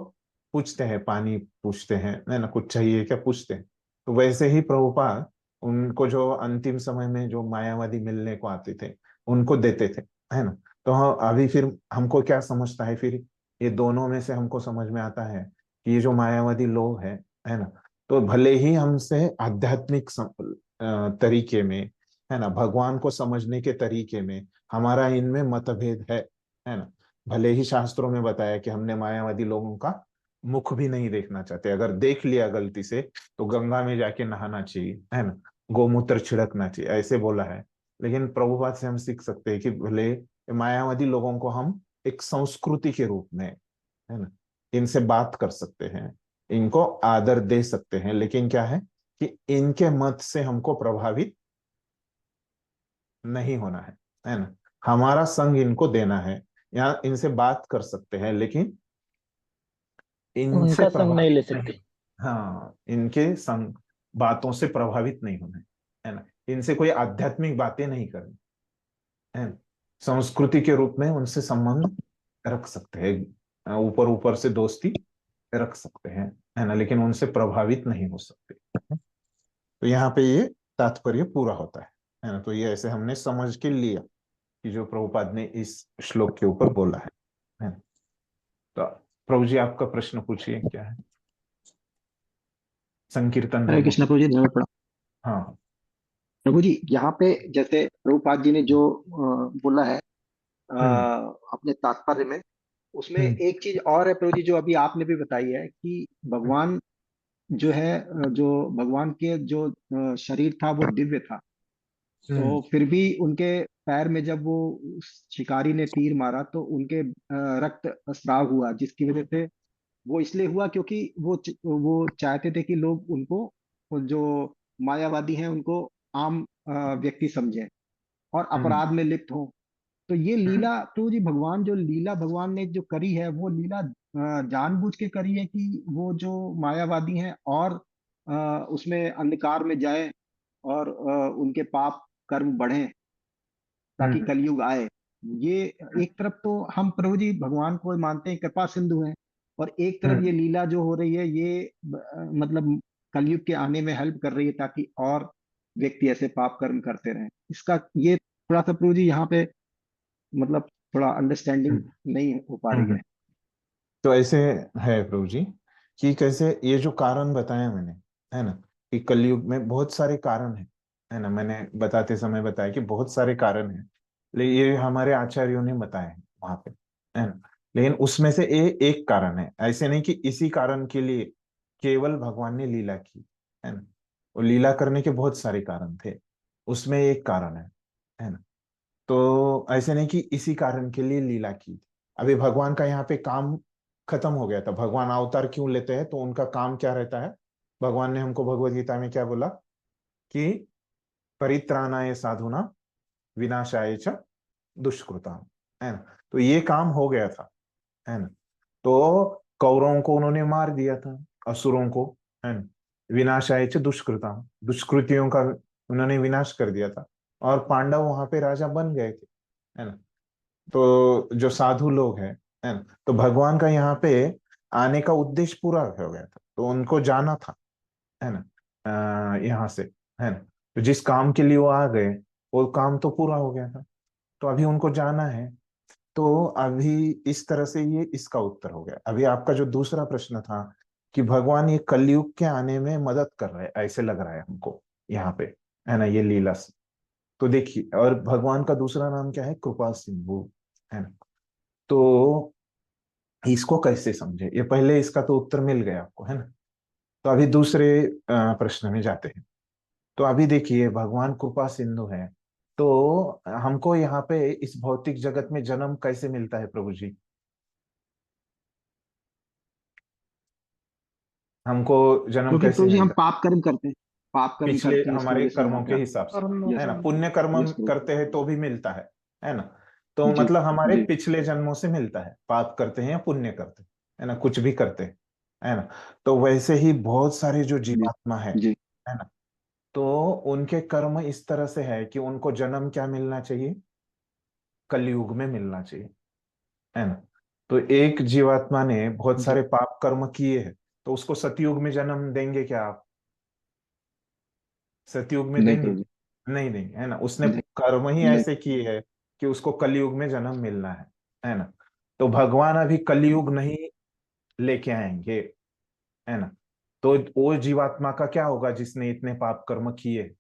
B: पूछते हैं, पानी पूछते हैं, है ना, कुछ चाहिए क्या पूछते हैं, तो वैसे ही प्रभुपाद उनको जो अंतिम समय में जो मायावादी मिलने को आते थे उनको देते थे, है ना। तो अभी फिर हमको क्या समझता है, फिर ये दोनों में से हमको समझ में आता है कि ये जो मायावादी लोग हैं, है ना, तो भले ही हमसे आध्यात्मिक तरीके में, है ना, भगवान को समझने के तरीके में हमारा इनमें मतभेद है ना। भले ही शास्त्रों में बताया कि हमने मायावादी लोगों का मुख भी नहीं देखना चाहते, अगर देख लिया गलती से तो गंगा में जाके नहाना चाहिए, है ना, गोमूत्र छिड़कना चाहिए, ऐसे बोला है। लेकिन प्रभुपाद से हम सीख सकते हैं कि भले मायावादी लोगों को हम एक संस्कृति के रूप में, है ना, इनसे बात कर सकते हैं, इनको आदर दे सकते हैं, लेकिन क्या है कि इनके मत से हमको प्रभावित नहीं होना है ना। हमारा संग इनको देना है, या इनसे बात कर सकते हैं, लेकिन इनसे
H: उनका संग नहीं ले
B: प्रभावित
H: सकते।
B: नहीं, हाँ, इनके संग बातों से प्रभावित नहीं होना है ना, इनसे कोई आध्यात्मिक बातें नहीं करनी है ना। संस्कृति के रूप में उनसे संबंध रख सकते हैं, ऊपर ऊपर से दोस्ती रख सकते हैं, है ना, लेकिन उनसे प्रभावित नहीं हो सकते। तो यहाँ पे ये तात्पर्य पूरा होता है ना। तो ये ऐसे हमने समझ के लिया कि जो प्रभुपाद ने इस श्लोक के ऊपर बोला है ना। तो प्रभु जी आपका प्रश्न पूछिए, क्या है। संकीर्तन
J: हरे कृष्ण प्रभु जी, धन्यवाद प्रणाम।
B: हाँ।
J: प्रभु जी, यहाँ पे जैसे प्रभुपाद जी ने जो बोला है
B: हम्म
J: अपने तात्पर्य में, उसमें
B: हम्म
J: एक चीज और है प्रभु जी, जो अभी आपने भी बताई है कि भगवान जो है जो भगवान के जो शरीर था वो दिव्य था,
B: हम्म
J: तो फिर भी उनके पैर में जब वो उस शिकारी ने तीर मारा तो उनके रक्त स्राव हुआ, जिसकी वजह से वो इसलिए हुआ क्योंकि वो चाहते थे कि लोग उनको, वो जो मायावादी हैं उनको आम व्यक्ति समझें और
B: हम्म
J: अपराध में लिप्त हो। तो ये
B: हम्म
J: लीला प्रभु जी, भगवान जो लीला भगवान ने जो करी है, वो लीला जानबूझ के करी है कि वो जो मायावादी हैं और उसमें अंधकार में जाए और उनके पाप कर्म बढ़े ताकि
B: हम्म
J: कलयुग आए। ये एक तरफ तो हम प्रभु जी भगवान को मानते हैं कृपा सिंधु हैं, और एक तरफ ये
B: हम्म।
J: लीला जो हो रही है ये मतलब कलयुग के आने में हेल्प कर रही है ताकि और व्यक्ति ऐसे पाप कर्म करते रहें। इसका ये थोड़ा सा प्रभु जी यहाँ पे मतलब थोड़ा अंडरस्टैंडिंग
B: हम्म,
J: नहीं हो पा रही
B: हम्म।
J: है।
B: तो ऐसे है प्रभु जी कि कैसे ये जो कारण बताया मैंने, है ना, कि कलयुग में बहुत सारे कारण है ना, मैंने बताते समय बताया कि बहुत सारे कारण हैं, लेकिन ये हमारे आचार्यों ने बताए हैं वहां पे, है ना। लेकिन उसमें से एक कारण है, ऐसे नहीं कि इसी कारण के लिए केवल भगवान ने लीला की, है ना। वो लीला करने के बहुत सारे कारण थे, उसमें एक कारण है ना। तो ऐसे नहीं कि इसी कारण के लिए लीला की। अभी भगवान का यहाँ पे काम खत्म हो गया था, भगवान अवतार क्यों लेते हैं, तो उनका काम क्या रहता है। भगवान ने हमको भगवत गीता में क्या बोला कि परित्राणाय साधुना विनाशाय च दुष्कृता, है ना। तो ये काम हो गया था, है ना। तो कौरवों को उन्होंने मार दिया था, असुरों को, है ना। विनाशाय च दुष्कृता, दुष्कृतियों का उन्होंने विनाश कर दिया था, और पांडव वहां पे राजा बन गए थे, है ना। तो जो साधु लोग हैं, है ना, तो भगवान का यहाँ पे आने का उद्देश्य पूरा हो गया था, तो उनको जाना था, है ना, यहाँ से, है ना। तो जिस काम के लिए वो आ गए वो काम तो पूरा हो गया था, तो अभी उनको जाना है। तो अभी इस तरह से ये इसका उत्तर हो गया। अभी आपका जो दूसरा प्रश्न था कि भगवान ये कलयुग के आने में मदद कर रहे हैं, ऐसे लग रहा है हमको यहाँ पे, है ना, ये लीला से। तो देखिए, और भगवान का दूसरा नाम क्या है, कृपा सिंधु, है ना। तो इसको कैसे समझे, ये पहले इसका तो उत्तर मिल गया आपको, है ना। तो अभी दूसरे प्रश्न में जाते हैं। तो अभी देखिए, भगवान कृपा सिंधु है, तो हमको यहाँ पे इस भौतिक जगत में जन्म कैसे मिलता है प्रभु जी। हमको जन्म
J: क्योंकि
B: कैसे
J: प्रभु जी हम
B: मिलता है?
J: पाप कर्म करते हैं, पाप कर्म
B: पिछले
J: करते हैं, इसकी
B: हमारे
J: वजह से यहाँ
B: कर्मों
J: पे
B: के हिसाब से,
E: कर्म
B: है ना।
E: कर्म।
B: पुण्य कर्म
J: यस प्रभु
B: करते हैं तो भी मिलता है ना। तो
J: जी
B: मतलब हमारे
J: जी
B: पिछले जन्मों से मिलता है, पाप करते हैं या पुण्य करते हैं, है ना, कुछ भी करते हैं, है ना। तो वैसे ही बहुत सारे जो
J: जी
B: जीवात्मा
J: जी
B: है ना, तो उनके कर्म इस तरह से है कि उनको जन्म क्या मिलना चाहिए? कलयुग में मिलना चाहिए, है ना। तो एक जीवात्मा ने बहुत
J: जी
B: सारे पाप कर्म किए हैं, तो उसको सतयुग में जन्म देंगे क्या आप? सतयुग में
J: नहीं
B: देंगे?
J: प्रभु जी,
B: नहीं देंगे, है ना। उसने
J: नहीं
B: कर्म ही
J: नहीं
B: ऐसे किए हैं कि उसको कलयुग में जन्म मिलना है ना। तो भगवान अभी कलयुग नहीं लेके आएंगे, है ना। तो वो जीवात्मा का क्या होगा जिसने इतने पाप कर्म किए?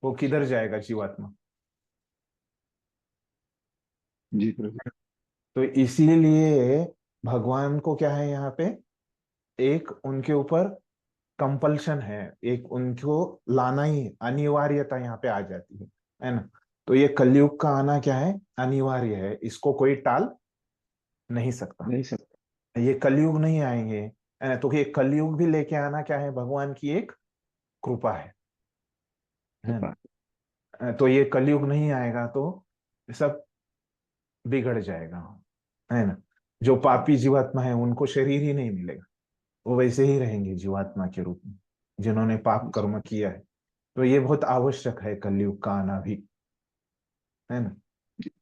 B: वो किधर जाएगा जीवात्मा?
J: जी प्रभु
B: तो इसीलिए भगवान को क्या है यहाँ पे, एक उनके ऊपर कंपल्शन है, एक उनको लाना ही अनिवार्यता यहाँ पे आ जाती है ना। तो ये कलयुग का आना क्या है, अनिवार्य है, इसको कोई टाल नहीं सकता।
J: नहीं सकता।
B: ये कलयुग नहीं आएंगे, है ना। तो ये कलयुग भी लेके आना क्या है, भगवान की एक कृपा है
J: कृपा
B: ना। तो ये कलयुग नहीं आएगा तो सब बिगड़ जाएगा, है ना। जो पापी जीवात्मा है उनको शरीर ही नहीं मिलेगा, वो वैसे ही रहेंगे जीवात्मा के रूप में जिन्होंने पाप कर्म किया है। तो ये बहुत आवश्यक है कलयुग का आना भी, है ना।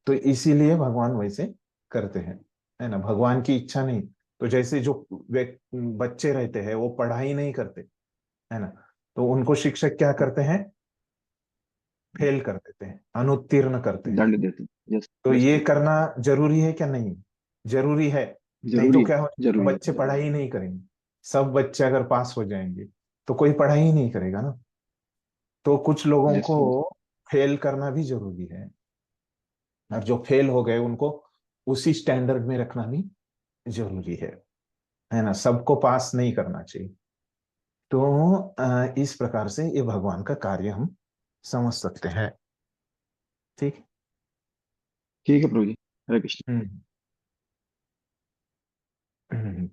B: तो इसीलिए भगवान वैसे करते हैं, है ना। भगवान की इच्छा नहीं। तो जैसे जो बच्चे रहते हैं वो पढ़ाई नहीं करते, है ना, तो उनको शिक्षक क्या करते हैं, फेल कर देते हैं, अनुत्तीर्ण करते हैं।
J: दंड देते हैं। यस
B: तो
J: यस
B: ये
J: प्रभु
B: करना जरूरी है क्या? नहीं जरूरी है। नहीं तो
J: जरूरी
B: क्या हो,
J: जरूरी है।
B: बच्चे पढ़ाई ही नहीं करेंगे। सब बच्चे अगर पास हो जाएंगे तो कोई पढ़ाई ही नहीं करेगा ना। तो कुछ लोगों
J: यस
B: को
J: प्रभु
B: फेल करना भी जरूरी है, और जो फेल हो गए उनको उसी स्टैंडर्ड में रखना भी जरूरी है ना। सबको पास नहीं करना चाहिए। तो इस प्रकार से ये भगवान का कार्य हम समझ सकते हैं। ठीक।
J: ठीक है प्रभु जी, हरे कृष्ण।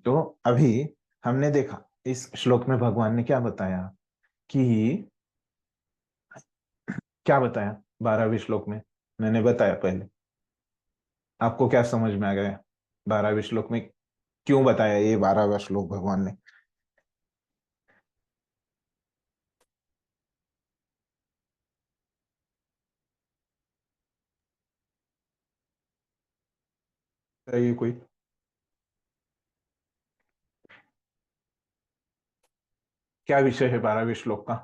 B: तो अभी हमने देखा इस श्लोक में भगवान ने क्या बताया, कि क्या बताया 12वें श्लोक में, मैंने बताया पहले, आपको क्या समझ में आ गया 12वें श्लोक में क्यों बताया ये 12वां श्लोक भगवान ने? बताइए कोई। क्या विषय है 12वें श्लोक का?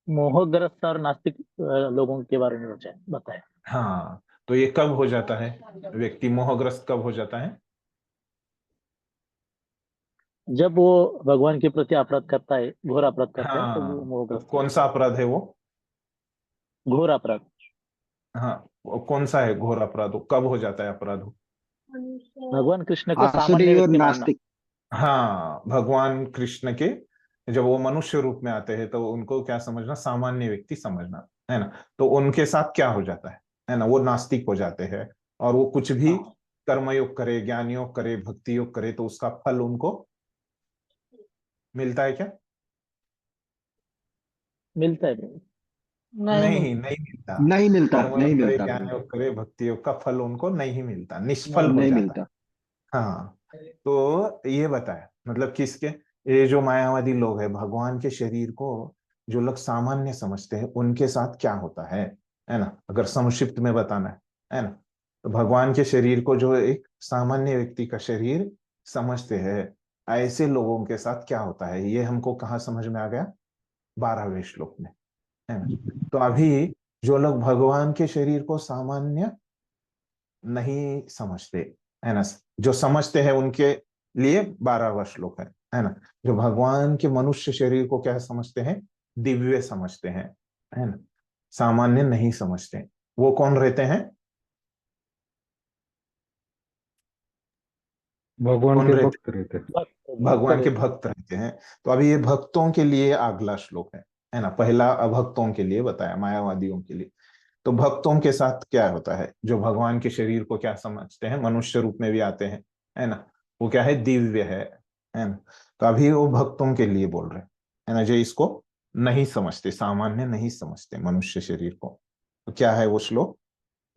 H: मोहग्रस्त और नास्तिक लोगों के बारे में बताया।
B: हाँ, तो ये कब हो जाता है, व्यक्ति मोहग्रस्त कब हो जाता है?
H: जब वो भगवान के प्रति अपराध करता है, घोर अपराध करता है, तो वो
B: हाँ, तो
H: मोहग्रस्त
B: कौन सा अपराध है वो?
H: घोर अपराध।
B: हाँ, वो कौन सा है घोर अपराध, वो कब हो जाता है अपराध वो?
H: भगवान कृष्ण को सामान्य
J: आसुरी और
H: व्यक्ति मानना।
J: नास्तिक।
B: हाँ, भगवान कृष्ण के जब वो मनुष्य रूप में आते हैं तो उनको क्या समझना, सामान्य व्यक्ति समझना, है ना। तो उनके साथ क्या हो जाता है ना, वो नास्तिक हो जाते हैं। और वो कुछ भी कर्मयोग करे, ज्ञान योग करे, भक्ति योग करे, तो उसका फल उनको मिलता है क्या?
H: मिलता है।
E: नहीं
B: नहीं,
E: मिलता।
B: नहीं मिलता।
J: नहीं मिलता,
B: कर्मयोग
J: नहीं
B: करे,
J: मिलता
B: ज्ञान
J: प्रभु जी,
B: योग करे, भक्ति योग का फल उनको नहीं मिलता,
E: नहीं
B: निष्फल हो
J: नहीं
E: मिलता।
B: जाता है।
J: मिलता।
B: हाँ, तो ये बताया मतलब किसके, ये जो मायावादी लोग हैं भगवान के शरीर को जो लोग सामान्य समझते हैं उनके साथ क्या होता है ना। अगर संक्षिप्त में बताना है ना, तो भगवान के शरीर को जो एक सामान्य व्यक्ति का शरीर समझते हैं, ऐसे लोगों के साथ क्या होता है, ये हमको कहाँ समझ में आ गया, 12वें श्लोक में, है ना। तो अभी जो लोग भगवान के शरीर को सामान्य नहीं समझते, है ना, जो समझते हैं उनके लिए 12वां श्लोक है ना। जो भगवान के मनुष्य शरीर को क्या समझते हैं, दिव्य समझते हैं, है ना, सामान्य नहीं समझते, वो कौन रहते हैं,
I: भगवान
B: कौन
I: के
B: रहते
I: भक्त रहते हैं।
B: हैं, भगवान के भक्त रहते हैं। तो अभी ये भक्तों के लिए अगला श्लोक है ना। पहला अभक्तों के लिए बताया, मायावादियों के लिए। तो भक्तों के साथ क्या होता है, जो भगवान के शरीर को क्या समझते हैं, मनुष्य रूप में भी आते हैं, है ना, वो क्या है, दिव्य है ना। तो अभी वो भक्तों के लिए बोल रहे है ना, जो इसको नहीं समझते, सामान्य नहीं समझते मनुष्य शरीर को। तो क्या है वो श्लोक?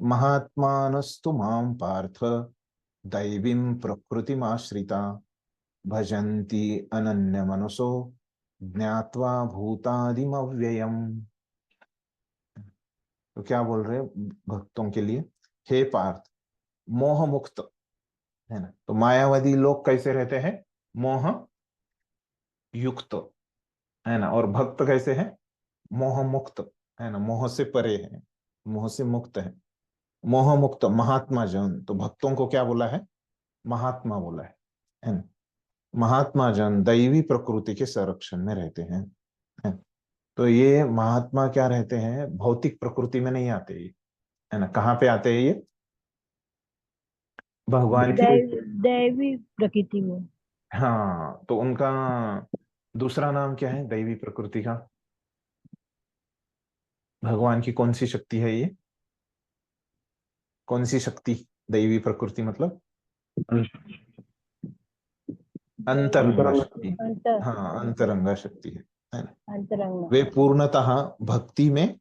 B: महात्मानस्तु माम पार्थ दैवीं प्रकृतिमाश्रिता भजन्ति अनन्य मनसो ज्ञात्वा भूतादिमव्ययम्। तो क्या बोल रहे भक्तों के लिए? हे पार्थ, मोह मुक्त है ना। तो मायावादी लोग कैसे रहते हैं? मोह युक्त है ना। और भक्त कैसे है? मोह मुक्त है ना, मोह से परे है, मोह से मुक्त है। मोह मुक्त महात्मा जन, तो भक्तों को क्या बोला है? महात्मा बोला है ना। महात्मा जन दैवी प्रकृति के संरक्षण में रहते हैं, है? तो ये महात्मा क्या रहते हैं? भौतिक प्रकृति में नहीं आते ये, है ना। कहाँ पे आते हैं ये? भगवान की
F: दैवी प्रकृति में।
B: हाँ, तो उनका दूसरा नाम क्या है दैवी प्रकृति का? भगवान की कौन सी शक्ति है ये? कौन सी शक्ति? दैवी प्रकृति मतलब अंतरंगा शक्ति। हाँ, अंतरंगा शक्ति है ना।
F: अंतरंग
B: वे पूर्णतः भक्ति में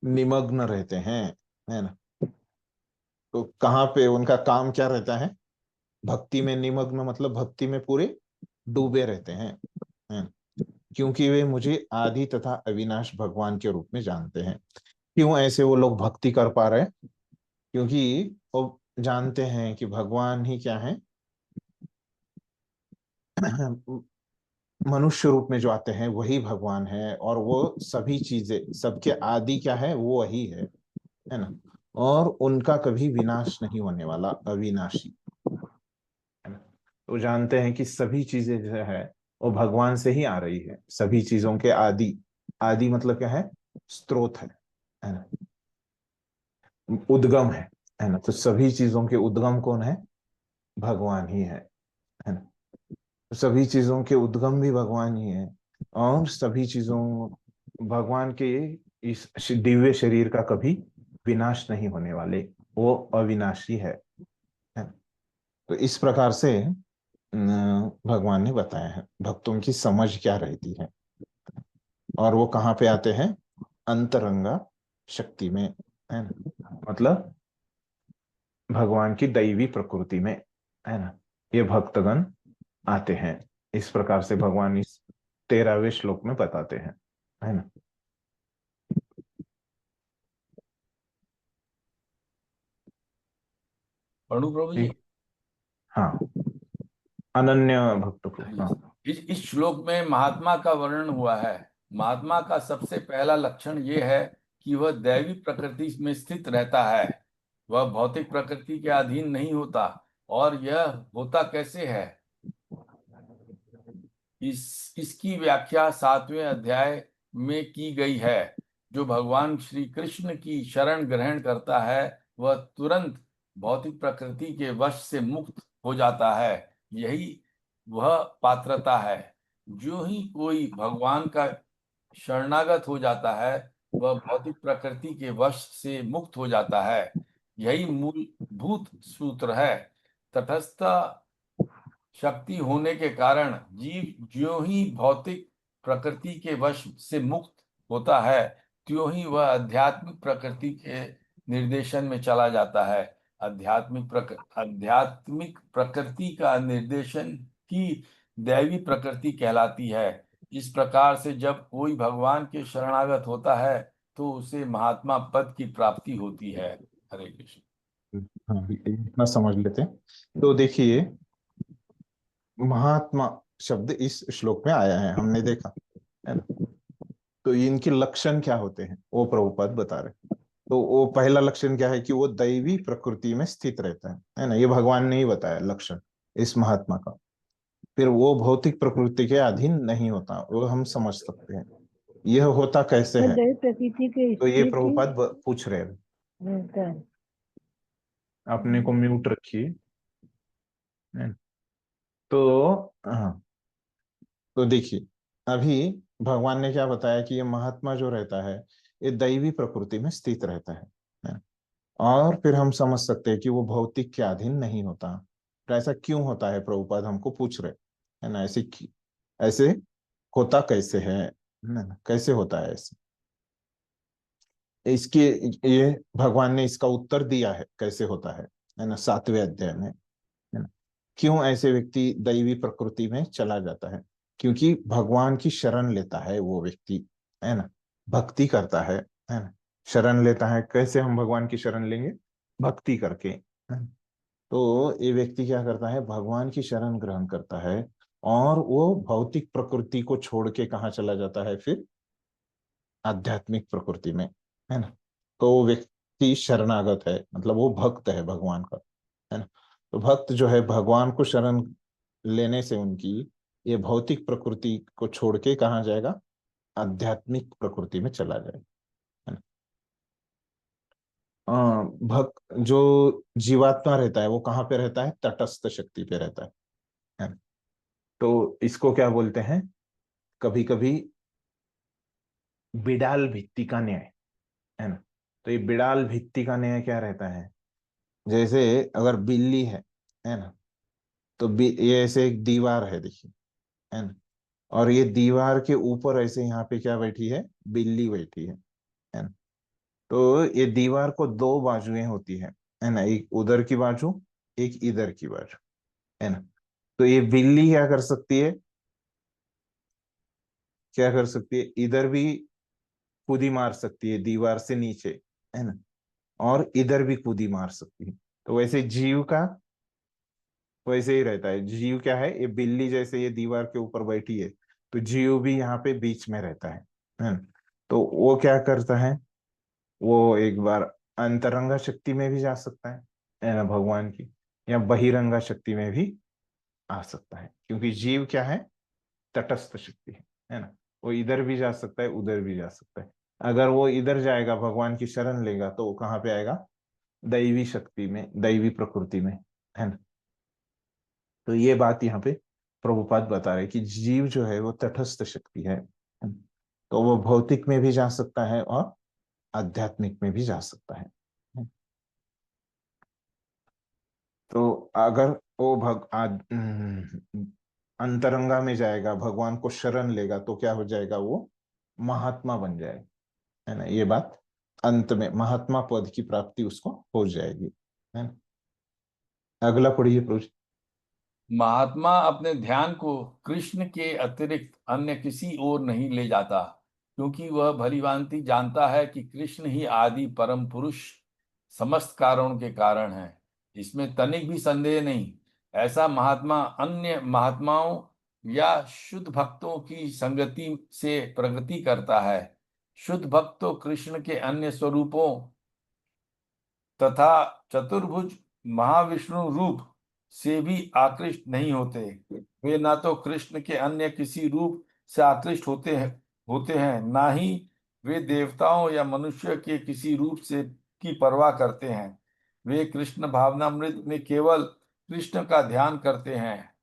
B: निमग्न रहते हैं, है ना। तो कहाँ पे उनका काम क्या रहता है? भक्ति में निमग्न मतलब भक्ति में पूरे डूबे रहते हैं, है ना। क्योंकि वे मुझे आदि तथा अविनाश भगवान के रूप में जानते हैं। क्यों ऐसे वो लोग भक्ति कर पा रहे हैं? क्योंकि वो जानते हैं कि भगवान ही क्या है, मनुष्य रूप में जो आते हैं वही भगवान है, और वो सभी चीजें, सबके आदि क्या है, वो वही है ना। और उनका कभी विनाश नहीं होने वाला, अविनाशी है ना। तो जानते हैं कि सभी चीजें जो है वो भगवान से ही आ रही है। सभी चीजों के आदि, आदि मतलब क्या है? स्रोत है ना, उद्गम है ना। तो सभी चीजों के उद्गम कौन है? भगवान ही है ना। तो सभी चीजों के उद्गम भी भगवान ही है, और सभी चीजों, भगवान के इस दिव्य शरीर का कभी विनाश नहीं होने वाले, वो अविनाशी है ना? तो इस प्रकार से भगवान ने बताया है भक्तों की समझ क्या रहती है, और वो कहाँ पे आते हैं? अंतरंगा शक्ति में, है ना। मतलब भगवान की दैवी प्रकृति में, है ना, ये भक्तगण आते हैं। इस प्रकार से भगवान इस 13वें श्लोक में बताते हैं, है ना।
G: पढ़ू प्रभु जी?
B: हाँ, अनन्य भक्त को। हाँ,
G: इस श्लोक में महात्मा का वर्णन हुआ है। महात्मा का सबसे पहला लक्षण ये है कि वह दैवी प्रकृति में स्थित रहता है, वह भौतिक प्रकृति के अधीन नहीं होता। और यह होता कैसे है, इसकी व्याख्या 7वें अध्याय में की गई है। जो भगवान श्री कृष्ण की शरण ग्रहण करता है वह तुरंत भौतिक प्रकृति के वश से मुक्त हो जाता है। यही वह पात्रता है। जो ही कोई भगवान का शरणागत हो जाता है वह भौतिक प्रकृति के वश से मुक्त हो जाता है। यही मूलभूत सूत्र है। तटस्थ शक्ति होने के कारण जीव ज्यों ही भौतिक प्रकृति के वश से मुक्त होता है त्यों ही वह आध्यात्मिक प्रकृति के निर्देशन में चला जाता है। आध्यात्मिक प्रकृति का निर्देशन की दैवी प्रकृति कहलाती है। इस प्रकार से जब कोई भगवान के शरणागत होता है तो उसे महात्मा पद की प्राप्ति होती है। हरे कृष्ण।
B: हाँ, इतना समझ लेते हैं। तो देखिए, महात्मा शब्द इस श्लोक में आया है, हमने देखा है ना। तो इनके लक्षण क्या होते हैं वो प्रभुपाद बता रहे। तो वो पहला लक्षण क्या है कि वो दैवी प्रकृति में स्थित रहता है ना। ये भगवान ने ही बताया लक्षण इस महात्मा का। फिर वो भौतिक प्रकृति के अधीन नहीं होता, वो हम समझ सकते हैं। यह होता कैसे है?
F: दैवी प्रकृति के
B: तो ये प्रभुपाद पूछ रहे हैं। अपने को म्यूट रखिए। तो हाँ, तो देखिए, अभी भगवान ने क्या बताया कि ये महात्मा जो रहता है ये दैवी प्रकृति में स्थित रहता है। और फिर हम समझ सकते हैं कि वो भौतिक के अधीन नहीं होता। तो ऐसा क्यों होता है प्रभुपाद हमको पूछ रहे। है ना। ऐसे होता कैसे है ना, कैसे होता है ऐसे। इसके ये भगवान ने इसका उत्तर दिया है कैसे होता है ना, 7वें अध्याय में, है ना। क्यों ऐसे व्यक्ति दैवी प्रकृति में चला जाता है? क्योंकि भगवान की शरण लेता है वो व्यक्ति, है ना, भक्ति करता है ना। शरण लेता है, कैसे हम भगवान की शरण लेंगे? भक्ति करके, है ना? तो ये व्यक्ति क्या करता है? भगवान की शरण ग्रहण करता है और वो भौतिक प्रकृति को छोड़ के कहाँ चला जाता है फिर? आध्यात्मिक प्रकृति में, है ना। तो वो व्यक्ति शरणागत है, मतलब वो भक्त है भगवान का, है ना। तो भक्त जो है भगवान को शरण लेने से उनकी ये भौतिक प्रकृति को छोड़ के कहाँ जाएगा? आध्यात्मिक प्रकृति में चला जाएगा, है ना। भक्त जो जीवात्मा रहता है वो कहाँ पे रहता है? तटस्थ शक्ति पे रहता है ना? तो इसको क्या बोलते हैं? कभी कभी बिडाल भित्ति का न्याय, है ना। तो ये बिडाल भित्ति का न्याय क्या रहता है? जैसे अगर बिल्ली है ना, तो ये ऐसे एक दीवार है, देखिए, है ना। और ये दीवार के ऊपर ऐसे यहाँ पे क्या बैठी है? बिल्ली बैठी है ना। तो ये दीवार को दो बाजुएं होती है ना, एक उधर की बाजू, एक इधर की बाजू, है ना। तो ये बिल्ली क्या कर सकती है? क्या कर सकती है? इधर भी कूदी मार सकती है दीवार से नीचे, है ना, और इधर भी कूदी मार सकती है। तो वैसे जीव का वैसे ही रहता है। जीव क्या है? ये बिल्ली जैसे ये दीवार के ऊपर बैठी है, तो जीव भी यहाँ पे बीच में रहता है ना। तो वो क्या करता है? वो एक बार अंतरंगा शक्ति में भी जा सकता है ना भगवान की, या बहिरंगा शक्ति में भी आ सकता है, क्योंकि जीव क्या है? तटस्थ शक्ति है ना। वो इधर भी जा सकता है, उधर भी जा सकता है। अगर वो इधर जाएगा, भगवान की शरण लेगा, तो वो कहाँ पे आएगा? दैवी शक्ति में, दैवी प्रकृति में, है ना। तो ये बात यहाँ पे प्रभुपाद बता रहे कि जीव जो है वो तटस्थ शक्ति है। तो वो भौतिक में भी जा सकता है और आध्यात्मिक में भी जा सकता है। तो अगर वो अंतरंगा में जाएगा, भगवान को शरण लेगा, तो क्या हो जाएगा? वो महात्मा बन जाएगा, है ना। ये बात अंत में महात्मा पद की प्राप्ति उसको हो जाएगी, है ना। अगला पढ़िए प्रभु।
G: महात्मा अपने ध्यान को कृष्ण के अतिरिक्त अन्य किसी ओर नहीं ले जाता, क्योंकि वह भलीभांति जानता है कि कृष्ण ही आदि परम पुरुष समस्त कारणों के कारण है। इसमें तनिक भी संदेह नहीं। ऐसा महात्मा अन्य महात्माओं या शुद्ध भक्तों की संगति से प्रगति करता है। शुद्ध भक्त तो कृष्ण के अन्य स्वरूपों तथा चतुर्भुज महाविष्णु रूप से भी आकृष्ट नहीं होते। वे ना तो कृष्ण के अन्य किसी रूप से आकृष्ट होते हैं, ना ही वे देवताओं या मनुष्य के किसी रूप से की परवाह करते हैं। वे कृष्ण भावनामृत में केवल कृष्ण का ध्यान करते हैं।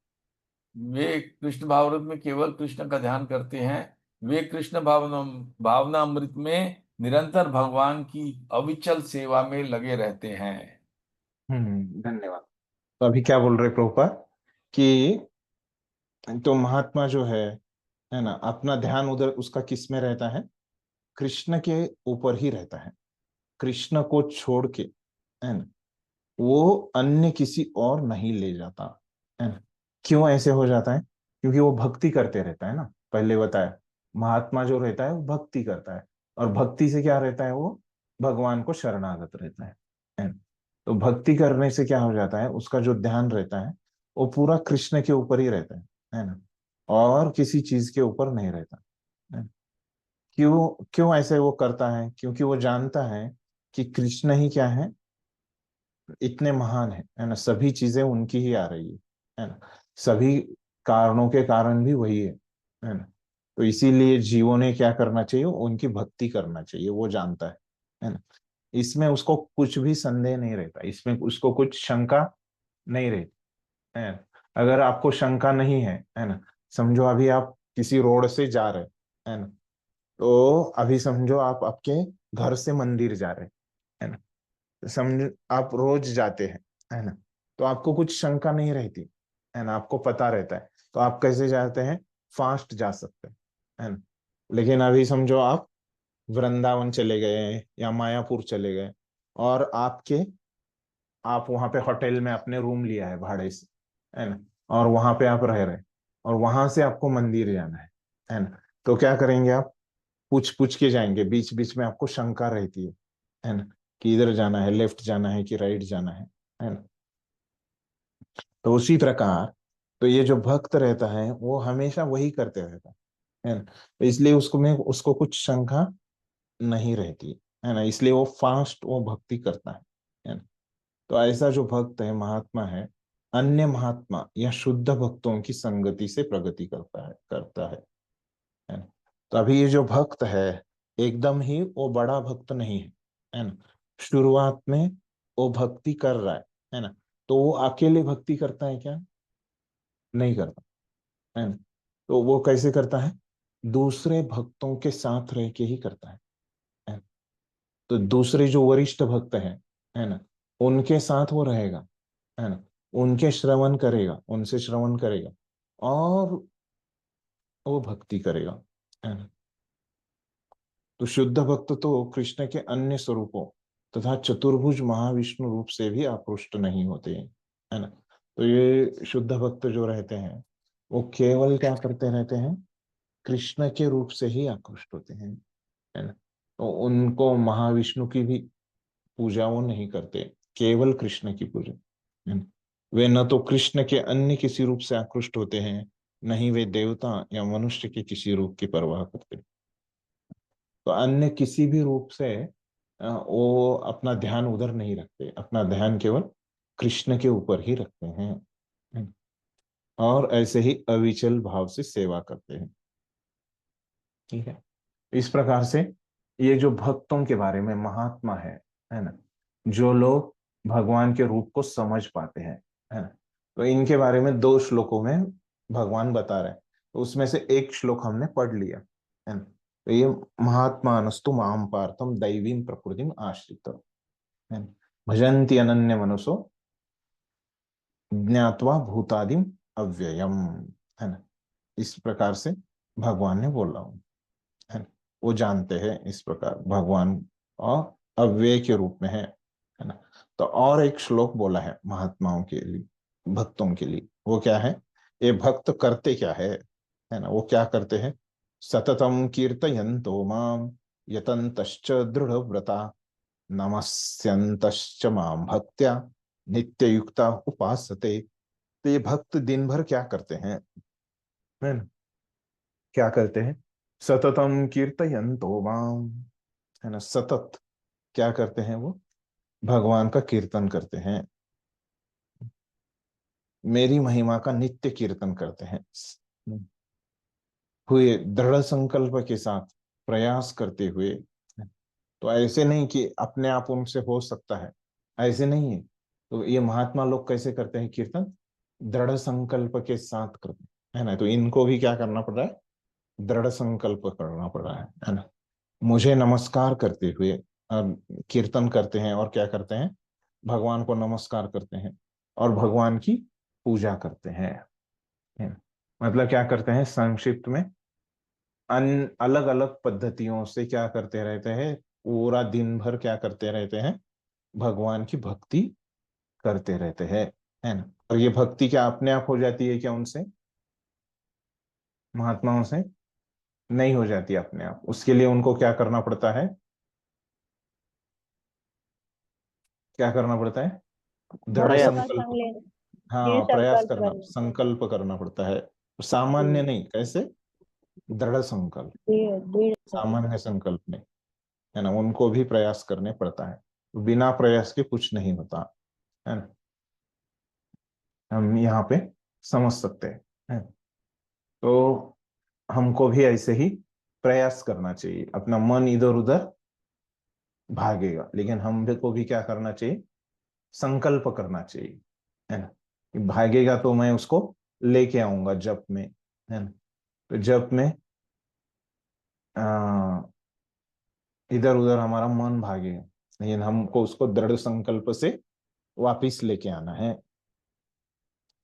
G: वे कृष्ण भावनामृत में केवल कृष्ण का ध्यान करते हैं। वे कृष्ण भावनामृत में निरंतर भगवान की अविचल सेवा में लगे रहते हैं।
B: धन्यवाद। तो अभी क्या बोल रहे प्रभुपाद कि तो महात्मा जो है ना, अपना ध्यान उधर उसका किस में रहता है? कृष्ण के ऊपर ही रहता है। कृष्ण को छोड़ के, है ना, वो अन्य किसी और नहीं ले जाता, है ना। क्यों ऐसे हो जाता है? क्योंकि वो भक्ति करते रहता है ना, पहले बताया। महात्मा जो रहता है वो भक्ति करता है, और भक्ति से क्या रहता है? वो भगवान को शरणागत रहता है ना? तो भक्ति करने से क्या हो जाता है? उसका जो ध्यान रहता है वो पूरा कृष्ण के ऊपर ही रहता है ना, और किसी चीज के ऊपर नहीं रहता, है ना? क्यों क्यों ऐसे वो करता है? क्योंकि वो जानता है कि कृष्ण ही क्या है? इतने महान है ना। सभी चीजें उनकी ही आ रही है ना। सभी कारणों के कारण भी वही है ना। तो इसीलिए जीवों ने क्या करना चाहिए? उनकी भक्ति करना चाहिए, वो जानता है ना। इसमें उसको कुछ भी संदेह नहीं रहता, इसमें उसको कुछ शंका नहीं रहती, है ना। अगर आपको शंका नहीं है ना, समझो अभी आप किसी रोड से जा रहे है ना, तो अभी समझो आप आपके घर से मंदिर जा रहे है ना, समझ आप रोज जाते हैं, है ना, तो आपको कुछ शंका नहीं रहती, है ना। आपको पता रहता है तो आप कैसे जाते हैं, फास्ट जा सकते हैं, है ना। लेकिन अभी समझो आप वृंदावन चले गए या मायापुर चले गए और आप वहां पे होटल में अपने रूम लिया है भाड़े से, है ना, और वहां पे आप रह रहे हैं और वहां से आपको मंदिर जाना है ना। तो क्या करेंगे आप, पूछ पूछ के जाएंगे, बीच बीच में आपको शंका रहती है ना, कि इधर जाना है, लेफ्ट जाना है कि राइट जाना है ना। तो उसी प्रकार तो ये जो भक्त रहता है वो हमेशा वही करते रहता है ना। तो इसलिए उसको कुछ शंका नहीं रहती, है ना, इसलिए वो फास्ट वो भक्ति करता है ना। तो ऐसा जो भक्त है, महात्मा है, अन्य महात्मा या शुद्ध भक्तों की संगति से प्रगति करता है ना। तो अभी ये जो भक्त है एकदम ही वो बड़ा भक्त नहीं है ना। शुरुआत में वो भक्ति कर रहा है ना। तो वो अकेले भक्ति करता है क्या, नहीं करता, है ना। तो वो कैसे करता है, दूसरे भक्तों के साथ रह के ही करता है ना? तो दूसरे जो वरिष्ठ भक्त हैं, है ना, उनके साथ वो रहेगा, है ना, उनके श्रवण करेगा, उनसे श्रवण करेगा और वो भक्ति करेगा, है ना। तो शुद्ध भक्त तो कृष्ण के अन्य स्वरूपों तथा चतुर्भुज महाविष्णु रूप से भी आकृष्ट नहीं होते हैं, है ना। तो ये शुद्ध भक्त जो रहते हैं वो केवल क्या करते रहते हैं, कृष्ण के रूप से ही आकृष्ट होते हैं, है ना। तो उनको महाविष्णु की भी पूजा वो नहीं करते, केवल कृष्ण की पूजा, है ना। वे न तो कृष्ण के अन्य किसी रूप से आकृष्ट होते हैं, न ही वे देवता या मनुष्य के किसी रूप की परवाह करते। तो अन्य किसी भी रूप से वो अपना ध्यान उधर नहीं रखते, अपना ध्यान केवल कृष्ण के ऊपर ही रखते हैं और ऐसे ही अविचल भाव से सेवा करते हैं। ठीक है, इस प्रकार से ये जो भक्तों के बारे में महात्मा है ना, जो लोग भगवान के रूप को समझ पाते हैं, है ना, तो इनके बारे में 2 श्लोकों में भगवान बता रहे हैं। तो उसमें से एक श्लोक हमने पढ़ लिया, है ना। तो ये महात्मानस्तु माम पार्थम दैवीं प्रकृतिम आश्रित, है ना, भजन्ति अनन्य मनसो ज्ञात्वा भूतादिम अव्ययम, है ना। इस प्रकार से भगवान ने बोला हूं, है ना, वो जानते हैं इस प्रकार भगवान और अव्यय के रूप में है ना। तो और एक श्लोक बोला है महात्माओं के लिए, भक्तों के लिए, वो क्या है, ये भक्त करते क्या है ना, वो क्या करते हैं, सततम कीर्तयन्तो माम यतन्तश्च दृढ़व्रता नमस्यन्तश्च माम भक्त्या नित्ययुक्ता उपासते। तो ये भक्त दिन भर क्या करते हैं, है ना, क्या करते हैं, सततम कीर्तयन्तो माम, है ना, सतत क्या करते हैं, वो भगवान का कीर्तन करते हैं, मेरी महिमा का नित्य कीर्तन करते हैं, हुए दृढ़ संकल्प के साथ प्रयास करते हुए। तो ऐसे नहीं कि अपने आप उनसे हो सकता है, ऐसे नहीं है। तो ये महात्मा लोग कैसे करते हैं कीर्तन, दृढ़ संकल्प के साथ करते हैं, है ना। तो इनको भी क्या करना पड़ रहा है, दृढ़ संकल्प करना पड़ रहा है ना। मुझे नमस्कार करते हुए कीर्तन करते हैं और क्या करते हैं, भगवान को नमस्कार करते हैं और भगवान की पूजा करते हैं, है ना? मतलब क्या करते हैं, संक्षिप्त में अलग अलग पद्धतियों से क्या करते रहते हैं, पूरा दिन भर क्या करते रहते हैं, भगवान की भक्ति करते रहते हैं, है ना। और ये भक्ति क्या अपने आप हो जाती है क्या, उनसे, महात्माओं से नहीं हो जाती अपने आप, उसके लिए उनको क्या करना पड़ता है, क्या करना पड़ता है, दृढ़
H: प्रयास।
F: का
B: संकल्प,
F: संग लेना,
B: हाँ
F: दृढ़
B: प्रयास
F: संकल्प
B: करना,
F: करना।
B: संकल्प करना पड़ता है, सामान्य नहीं, कैसे, दृढ़ संकल्प,
F: दृढ़ दृढ़ संकल्प।
B: सामान्य संकल्प नहीं, है ना, उनको भी प्रयास करने पड़ता है, बिना प्रयास के कुछ नहीं होता, है ना। हम यहाँ पे समझ सकते हैं, है? तो हमको भी ऐसे ही प्रयास करना चाहिए, अपना मन इधर उधर भागेगा, लेकिन हम को भी क्या करना चाहिए, संकल्प करना चाहिए, है ना। कि भागेगा तो मैं उसको लेके आऊंगा जप में, है ना। तो जप में इधर उधर हमारा मन भागेगा, लेकिन हमको उसको दृढ़ संकल्प से वापिस लेके आना है।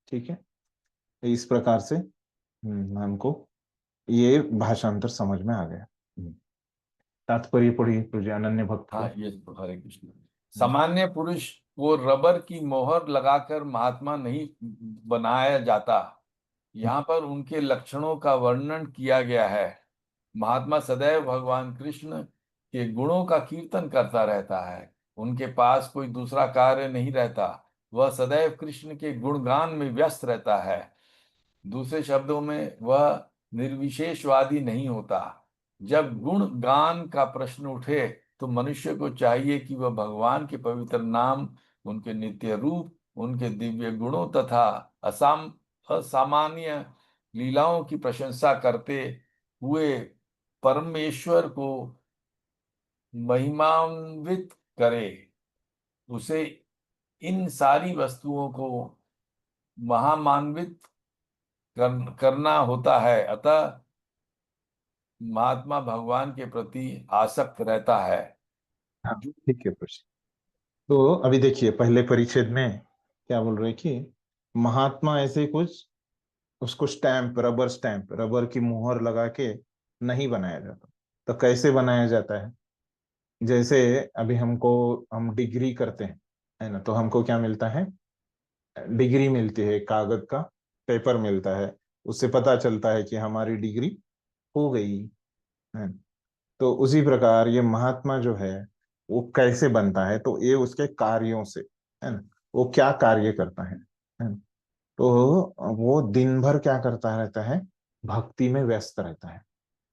B: ठीक है, तो इस प्रकार से हमको ये भाषांतर समझ में आ गया। तात्पर्य पढ़िए प्रभु अनन्य भक्त को।
G: हाँ, ये तो हरे कृष्ण। सामान्य पुरुष को रबर की मोहर लगाकर महात्मा नहीं बनाया जाता। यहाँ पर उनके लक्षणों का वर्णन किया गया है। महात्मा सदैव भगवान कृष्ण के गुणों का कीर्तन करता रहता है। उनके पास कोई दूसरा कार्य नहीं रहता। वह सदैव कृष्ण के गुणगान में व्यस्त रहता है। दूसरे शब्दों में वह निर्विशेषवादी नहीं होता। जब गुण गान का प्रश्न उठे तो मनुष्य को चाहिए कि वह भगवान के पवित्र नाम, उनके नित्य रूप, उनके दिव्य गुणों तथा असामान्य लीलाओं की प्रशंसा करते हुए परमेश्वर को महिमान्वित करे। उसे इन सारी वस्तुओं को महामान्वित करना होता है। अतः महात्मा भगवान के प्रति आसक्त रहता है।
B: हाँ, ठीक है प्रश्न। तो अभी देखिए पहले परिच्छेद में क्या बोल रहे कि महात्मा ऐसे कुछ उसको रबर की मुहर लगा के नहीं बनाया जाता। तो कैसे बनाया जाता है? जैसे अभी हम डिग्री करते हैं, है ना, तो हमको क्या मिलता है? डिग्री मिलती है, कागज का पेपर मिलता है, उससे पता चलता है कि हमारी डिग्री हो गई है। तो उसी प्रकार ये महात्मा जो है वो कैसे बनता है? तो ये उसके कार्यों से, है ना, वो क्या कार्य करता है ना? तो वो दिन भर क्या करता रहता है? भक्ति में व्यस्त रहता है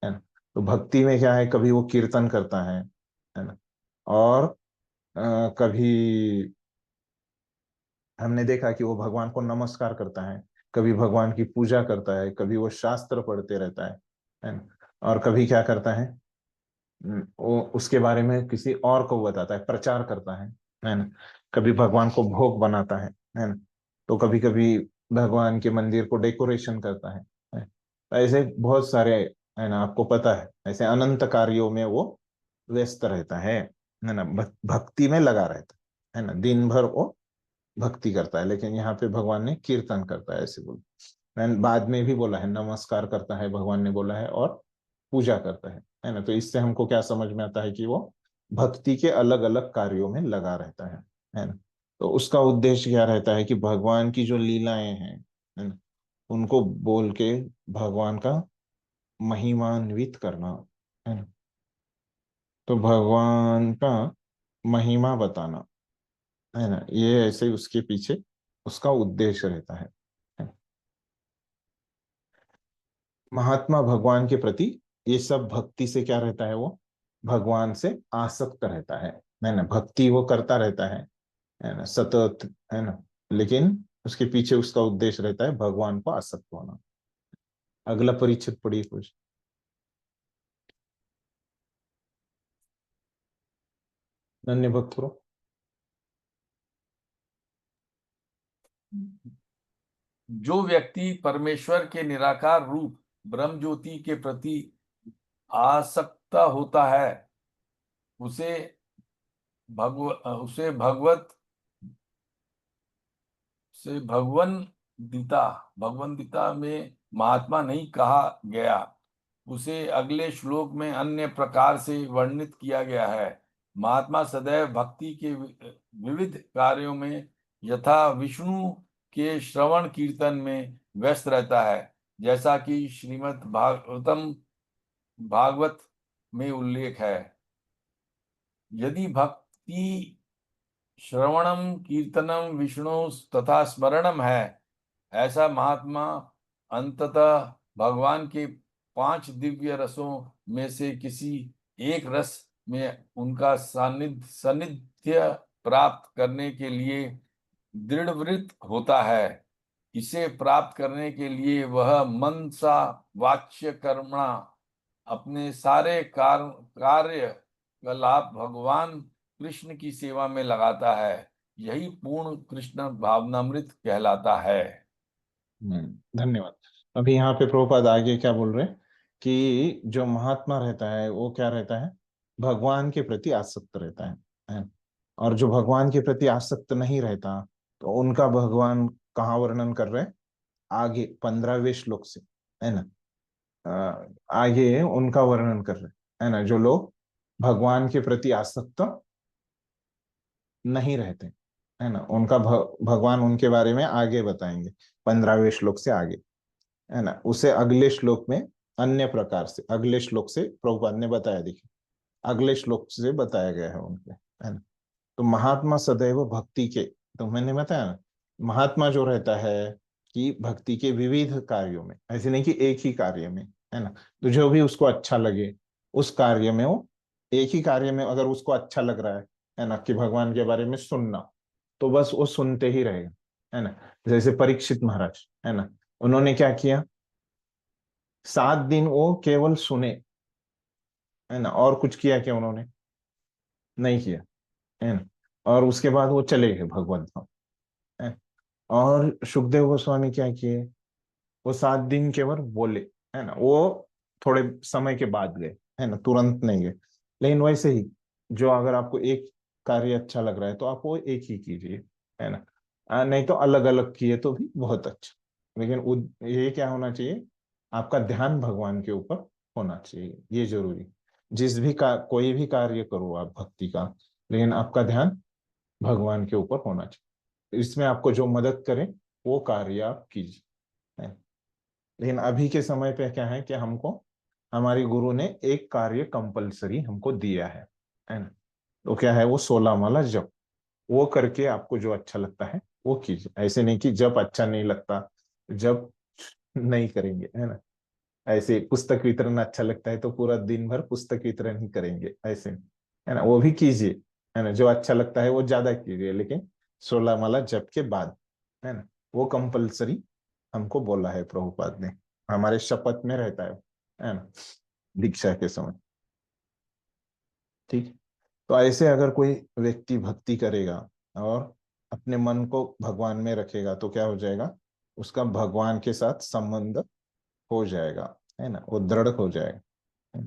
B: ना। तो भक्ति में क्या है? कभी वो कीर्तन करता है ना, और कभी हमने देखा कि वो भगवान को नमस्कार करता है, कभी भगवान की पूजा करता है, कभी वो शास्त्र पढ़ते रहता है ना, और कभी क्या करता है? वो उसके बारे में किसी और को बताता है, प्रचार करता है ना। कभी भगवान को भोग बनाता है ना। तो कभी कभी भगवान के मंदिर को डेकोरेशन करता है। तो ऐसे बहुत सारे, है ना, आपको पता है, ऐसे अनंत कार्यों में वो व्यस्त रहता है ना, भक्ति में लगा रहता है ना, दिन भर वो भक्ति करता है। लेकिन यहाँ पे भगवान ने कीर्तन करता है ऐसे बोला, बाद में भी बोला है नमस्कार करता है, भगवान ने बोला है, और पूजा करता है ना। तो इससे हमको क्या समझ में आता है कि वो भक्ति के अलग अलग कार्यों में लगा रहता है ना। तो उसका उद्देश्य क्या रहता है कि भगवान की जो लीलाएं हैं, है ना, उनको बोल के भगवान का महिमान्वित करना, है ना। तो भगवान का महिमा बताना, है ना, ये ऐसे उसके पीछे उसका उद्देश्य रहता है। महात्मा भगवान के प्रति ये सब भक्ति से क्या रहता है? वो भगवान से आसक्त रहता है ना। भक्ति वो करता रहता है ना, सतत, है ना, लेकिन उसके पीछे उसका उद्देश्य रहता है भगवान को आसक्त होना। अगला परिच्छेद पढ़िए कुछ। धन्य भक्त प्रो।
G: जो व्यक्ति परमेश्वर के निराकार रूप ब्रह्म ज्योति के प्रति आसक्त होता है उसे भगवन दिता में महात्मा नहीं कहा गया। उसे अगले श्लोक में अन्य प्रकार से वर्णित किया गया है। महात्मा सदैव भक्ति के विविध कार्यों में यथा विष्णु के श्रवण कीर्तन में व्यस्त रहता है, जैसा कि श्रीमद् भागवत में उल्लेख है। यदि भक्ति श्रवणम कीर्तनम विष्णु तथा स्मरणम है, ऐसा महात्मा अंततः भगवान के 5 दिव्य रसों में से किसी एक रस में उनका सानिध्य प्राप्त करने के लिए दृढ़व्रत होता है। इसे प्राप्त करने के लिए वह मनसा वाच्य कर्मणा अपने सारे कार्य का लाभ भगवान कृष्ण की सेवा में लगाता है। यही पूर्ण कृष्ण भावनामृत कहलाता है।
B: धन्यवाद। अभी यहाँ पे प्रभुपाद आगे क्या बोल रहे हैं कि जो महात्मा रहता है वो क्या रहता है? भगवान के प्रति आसक्त रहता है। और जो भगवान के प्रति आसक्त नहीं रहता तो उनका भगवान कहाँ वर्णन कर रहे हैं? आगे 15वें श्लोक से, है ना। आगे उनका वर्णन कर रहे है ना, जो लोग भगवान के प्रति आसक्त नहीं रहते, है ना, उनका भगवान उनके बारे में आगे बताएंगे 15वें श्लोक से आगे, है ना। उसे अगले श्लोक में अन्य प्रकार से, अगले श्लोक से प्रभुपाद ने बताया, देखिए अगले श्लोक से बताया गया है उनके, है ना। तो महात्मा सदैव भक्ति के, तो मैंने बताया ना, महात्मा जो रहता है कि भक्ति के विविध कार्यों में, ऐसे नहीं कि एक ही कार्य में, है ना। तो जो भी उसको अच्छा लगे उस कार्य में, वो एक ही कार्य में अगर उसको अच्छा लग रहा है ना, कि भगवान के बारे में सुनना, तो बस वो सुनते ही रहेगा, है ना। जैसे परीक्षित महाराज, है ना, उन्होंने क्या किया, 7 दिन वो केवल सुने, है ना, और कुछ किया क्या उन्होंने, नहीं किया, है ना। और उसके बाद वो चले गए भगवत धाम, है। और सुखदेव गोस्वामी क्या किए, वो 7 दिन केवल बोले, है ना, वो थोड़े समय के बाद गए, है ना, तुरंत नहीं गए। लेकिन वैसे ही, जो अगर आपको एक कार्य अच्छा लग रहा है तो आप वो एक ही कीजिए, है ना। नहीं तो अलग अलग किए तो भी बहुत अच्छा, लेकिन ये क्या होना चाहिए, आपका ध्यान भगवान के ऊपर होना चाहिए, ये जरूरी। जिस भी कोई भी कार्य करो आप भक्ति का, लेकिन आपका ध्यान भगवान के ऊपर होना चाहिए, इसमें आपको जो मदद करे वो कार्य आप कीजिए, है। लेकिन अभी के समय पे क्या है कि हमको हमारी गुरु ने एक कार्य कंपलसरी हमको दिया है ना। तो क्या है, वो 16 माला जप, वो करके आपको जो अच्छा लगता है वो कीजिए। ऐसे नहीं कि जब अच्छा नहीं लगता जब नहीं करेंगे, है ना। ऐसे पुस्तक वितरण अच्छा लगता है तो पूरा दिन भर पुस्तक वितरण ही करेंगे, ऐसे नहीं, है ना। वो भी कीजिए, है ना, जो अच्छा लगता है वो ज्यादा कीजिए, लेकिन 16 माला जप के बाद, है ना, वो कंपलसरी हमको बोला है प्रभुपाद ने, हमारे शपथ में रहता है ना, दीक्षा के समय। ठीक। तो ऐसे अगर कोई व्यक्ति भक्ति करेगा और अपने मन को भगवान में रखेगा तो क्या हो जाएगा, उसका भगवान के साथ संबंध हो जाएगा, है ना, वो दृढ़ हो जाएगा।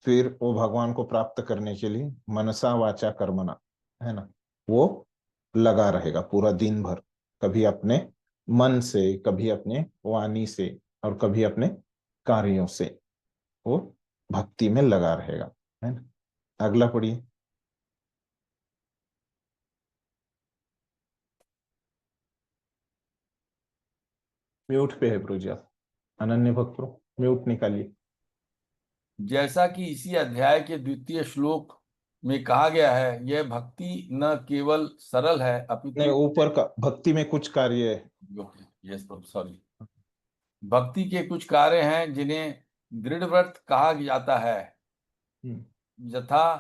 B: फिर वो भगवान को प्राप्त करने के लिए मनसा वाचा कर्मणा, है ना, वो लगा रहेगा पूरा दिन भर, कभी अपने मन से, कभी अपने वाणी से, और कभी अपने कार्यों से वो भक्ति में लगा रहेगा, है ना। अगला पढ़िए। म्यूट पे है प्रभु जी आप, अनन्य भक्तों म्यूट निकालिए।
G: जैसा कि इसी अध्याय के 2 श्लोक में कहा गया है, यह भक्ति न केवल सरल है
B: नहीं,
G: अपितु,
B: ऊपर का भक्ति में कुछ कार्य है,
G: यस सॉरी, भक्ति के कुछ कार्य हैं जिन्हें दृढ़ व्रत कहा जाता है। यथा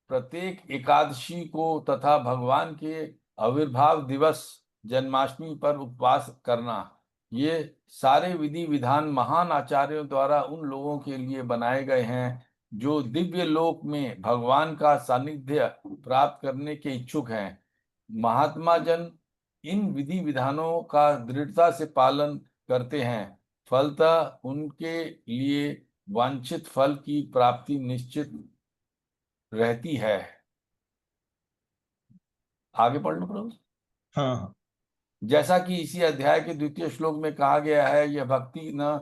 G: प्रत्येक एकादशी को तथा भगवान के आविर्भाव दिवस जन्माष्टमी पर उपवास करना, ये सारे विधि विधान महान आचार्यों द्वारा उन लोगों के लिए बनाए गए हैं जो दिव्य लोक में भगवान का सानिध्य प्राप्त करने के इच्छुक हैं। महात्मा जन इन विधि विधानों का दृढ़ता से पालन करते हैं, फलतः उनके लिए वांछित फल की प्राप्ति निश्चित रहती है। आगे पढ़ लो प्रभु।
B: हाँ।
G: जैसा कि इसी अध्याय के 2 श्लोक में कहा गया है, यह भक्ति न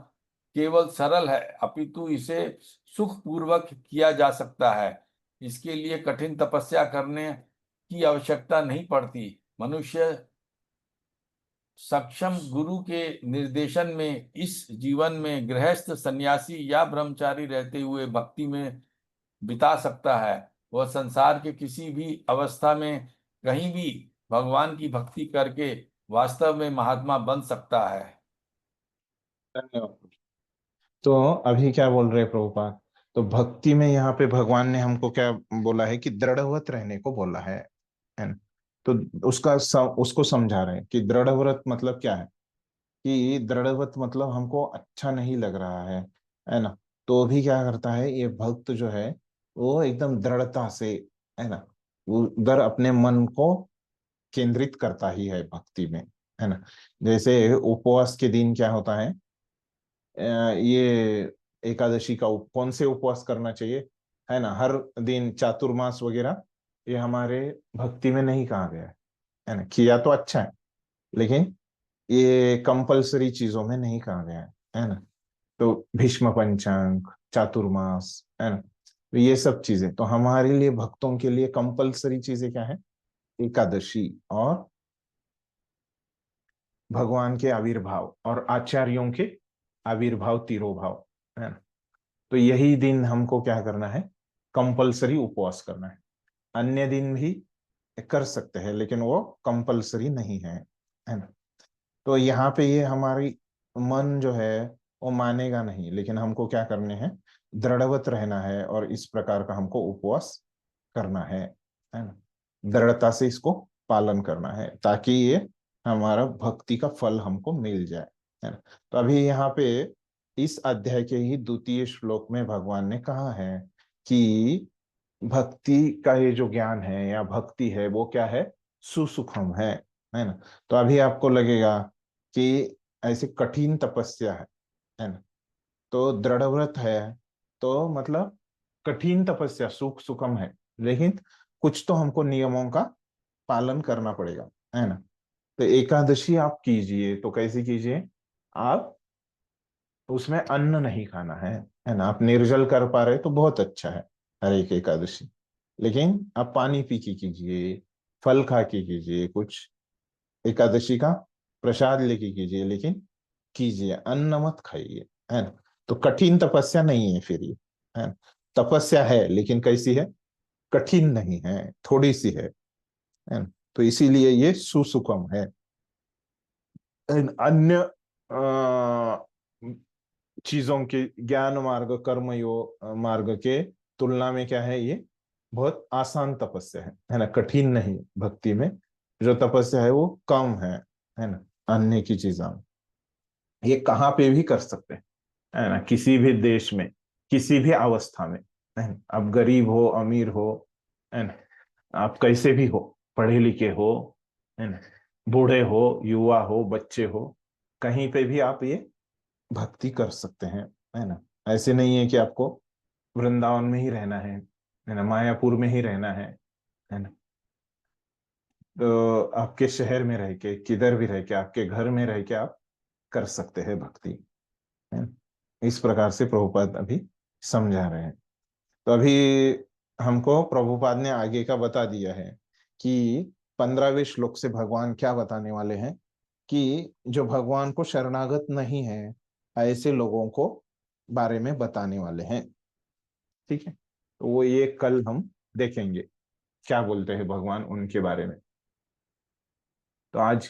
G: केवल सरल है अपितु इसे सुख पूर्वक किया जा सकता है। इसके लिए कठिन तपस्या करने की आवश्यकता नहीं पड़ती। मनुष्य सक्षम गुरु के निर्देशन में इस जीवन में गृहस्थ, सन्यासी या ब्रह्मचारी रहते हुए भक्ति में बिता सकता है। वह संसार के किसी भी अवस्था में कहीं भी भगवान की भक्ति करके वास्तव में महात्मा बन सकता है।
B: धन्यवाद। तो अभी क्या बोल रहे हैं प्रभुपाद, तो भक्ति में यहाँ पे भगवान ने हमको क्या बोला है कि दृढ़व्रत रहने को बोला है ना? तो उसको समझा रहे हैं कि दृढ़व्रत मतलब क्या है, कि दृढ़व्रत मतलब हमको अच्छा नहीं लग रहा है ना, तो भी क्या करता है ये भक्त जो है, वो एकदम दृढ़ता से, है ना, वो उधर अपने मन को केंद्रित करता ही है भक्ति में, है ना। जैसे उपवास के दिन क्या होता है, ये एकादशी का कौन से उपवास करना चाहिए, है ना, हर दिन चातुर्मास वगैरह, ये हमारे भक्ति में नहीं कहा गया है ना। किया तो अच्छा है, लेकिन ये कंपलसरी चीजों में नहीं कहा गया है ना। तो भीष्म पंचांग, चातुर्मास, है ना, तो ये सब चीजें तो हमारे लिए, भक्तों के लिए कंपलसरी चीजें क्या है? एकादशी और भगवान के आविर्भाव और आचार्यों के आविर्भाव, तिरोभाव, है ना। तो यही दिन हमको क्या करना है? कंपलसरी उपवास करना है। अन्य दिन भी कर सकते हैं लेकिन वो कंपलसरी नहीं है ना। तो यहाँ पे ये हमारी मन जो है वो मानेगा नहीं, लेकिन हमको क्या करने हैं? दृढ़वत रहना है और इस प्रकार का हमको उपवास करना है ना। दृढ़ता से इसको पालन करना है ताकि ये हमारा भक्ति का फल हमको मिल जाए, है ना। तो अभी यहाँ पे इस अध्याय के ही द्वितीय श्लोक में भगवान ने कहा है कि भक्ति का ये जो ज्ञान है या भक्ति है वो क्या है? सुसुखम है ना। तो अभी आपको लगेगा कि ऐसी कठिन तपस्या है ना, तो दृढ़व्रत है, तो मतलब कठिन तपस्या सुख सुखम है, लेकिन कुछ तो हमको नियमों का पालन करना पड़ेगा, है ना। तो एकादशी आप कीजिए तो कैसे कीजिए? आप उसमें अन्न नहीं खाना है ना। आप निर्जल कर पा रहे तो बहुत अच्छा है, हर एक एकादशी। लेकिन आप पानी पी के कीजिए, फल खा के कीजिए, कुछ एकादशी का प्रसाद लेके कीजिए, लेकिन कीजिए, अन्न मत खाइए, है ना। तो कठिन तपस्या नहीं है फिर ये, है ना। तपस्या है लेकिन कैसी है? कठिन नहीं है, थोड़ी सी है ना। तो इसीलिए ये सुसुखम है। अन्य चीजों के ज्ञान मार्ग, कर्म योग मार्ग के तुलना में क्या है? ये बहुत आसान तपस्या है ना, कठिन नहीं। भक्ति में जो तपस्या है वो कम है ना, अन्य की चीजों में। ये कहाँ पे भी कर सकते हैं, है ना, किसी भी देश में, किसी भी अवस्था में, है ना। आप गरीब हो, अमीर हो, है ना, आप कैसे भी हो, पढ़े लिखे हो, है ना, बूढ़े हो, युवा हो, बच्चे हो, कहीं पे भी आप ये भक्ति कर सकते हैं, है ना। ऐसे नहीं है कि आपको वृंदावन में ही रहना है ना, मायापुर में ही रहना है ना। तो आपके शहर में रह के, किधर भी रह के, आपके घर में रह के आप कर सकते हैं भक्ति, है ना। इस प्रकार से प्रभुपाद अभी समझा रहे हैं। तो अभी हमको प्रभुपाद ने आगे का बता दिया है कि 15वें श्लोक से भगवान क्या बताने वाले हैं, कि जो भगवान को शरणागत नहीं है ऐसे लोगों को बारे में बताने वाले हैं। ठीक है, तो वो ये कल हम देखेंगे क्या बोलते हैं भगवान उनके बारे में। तो आज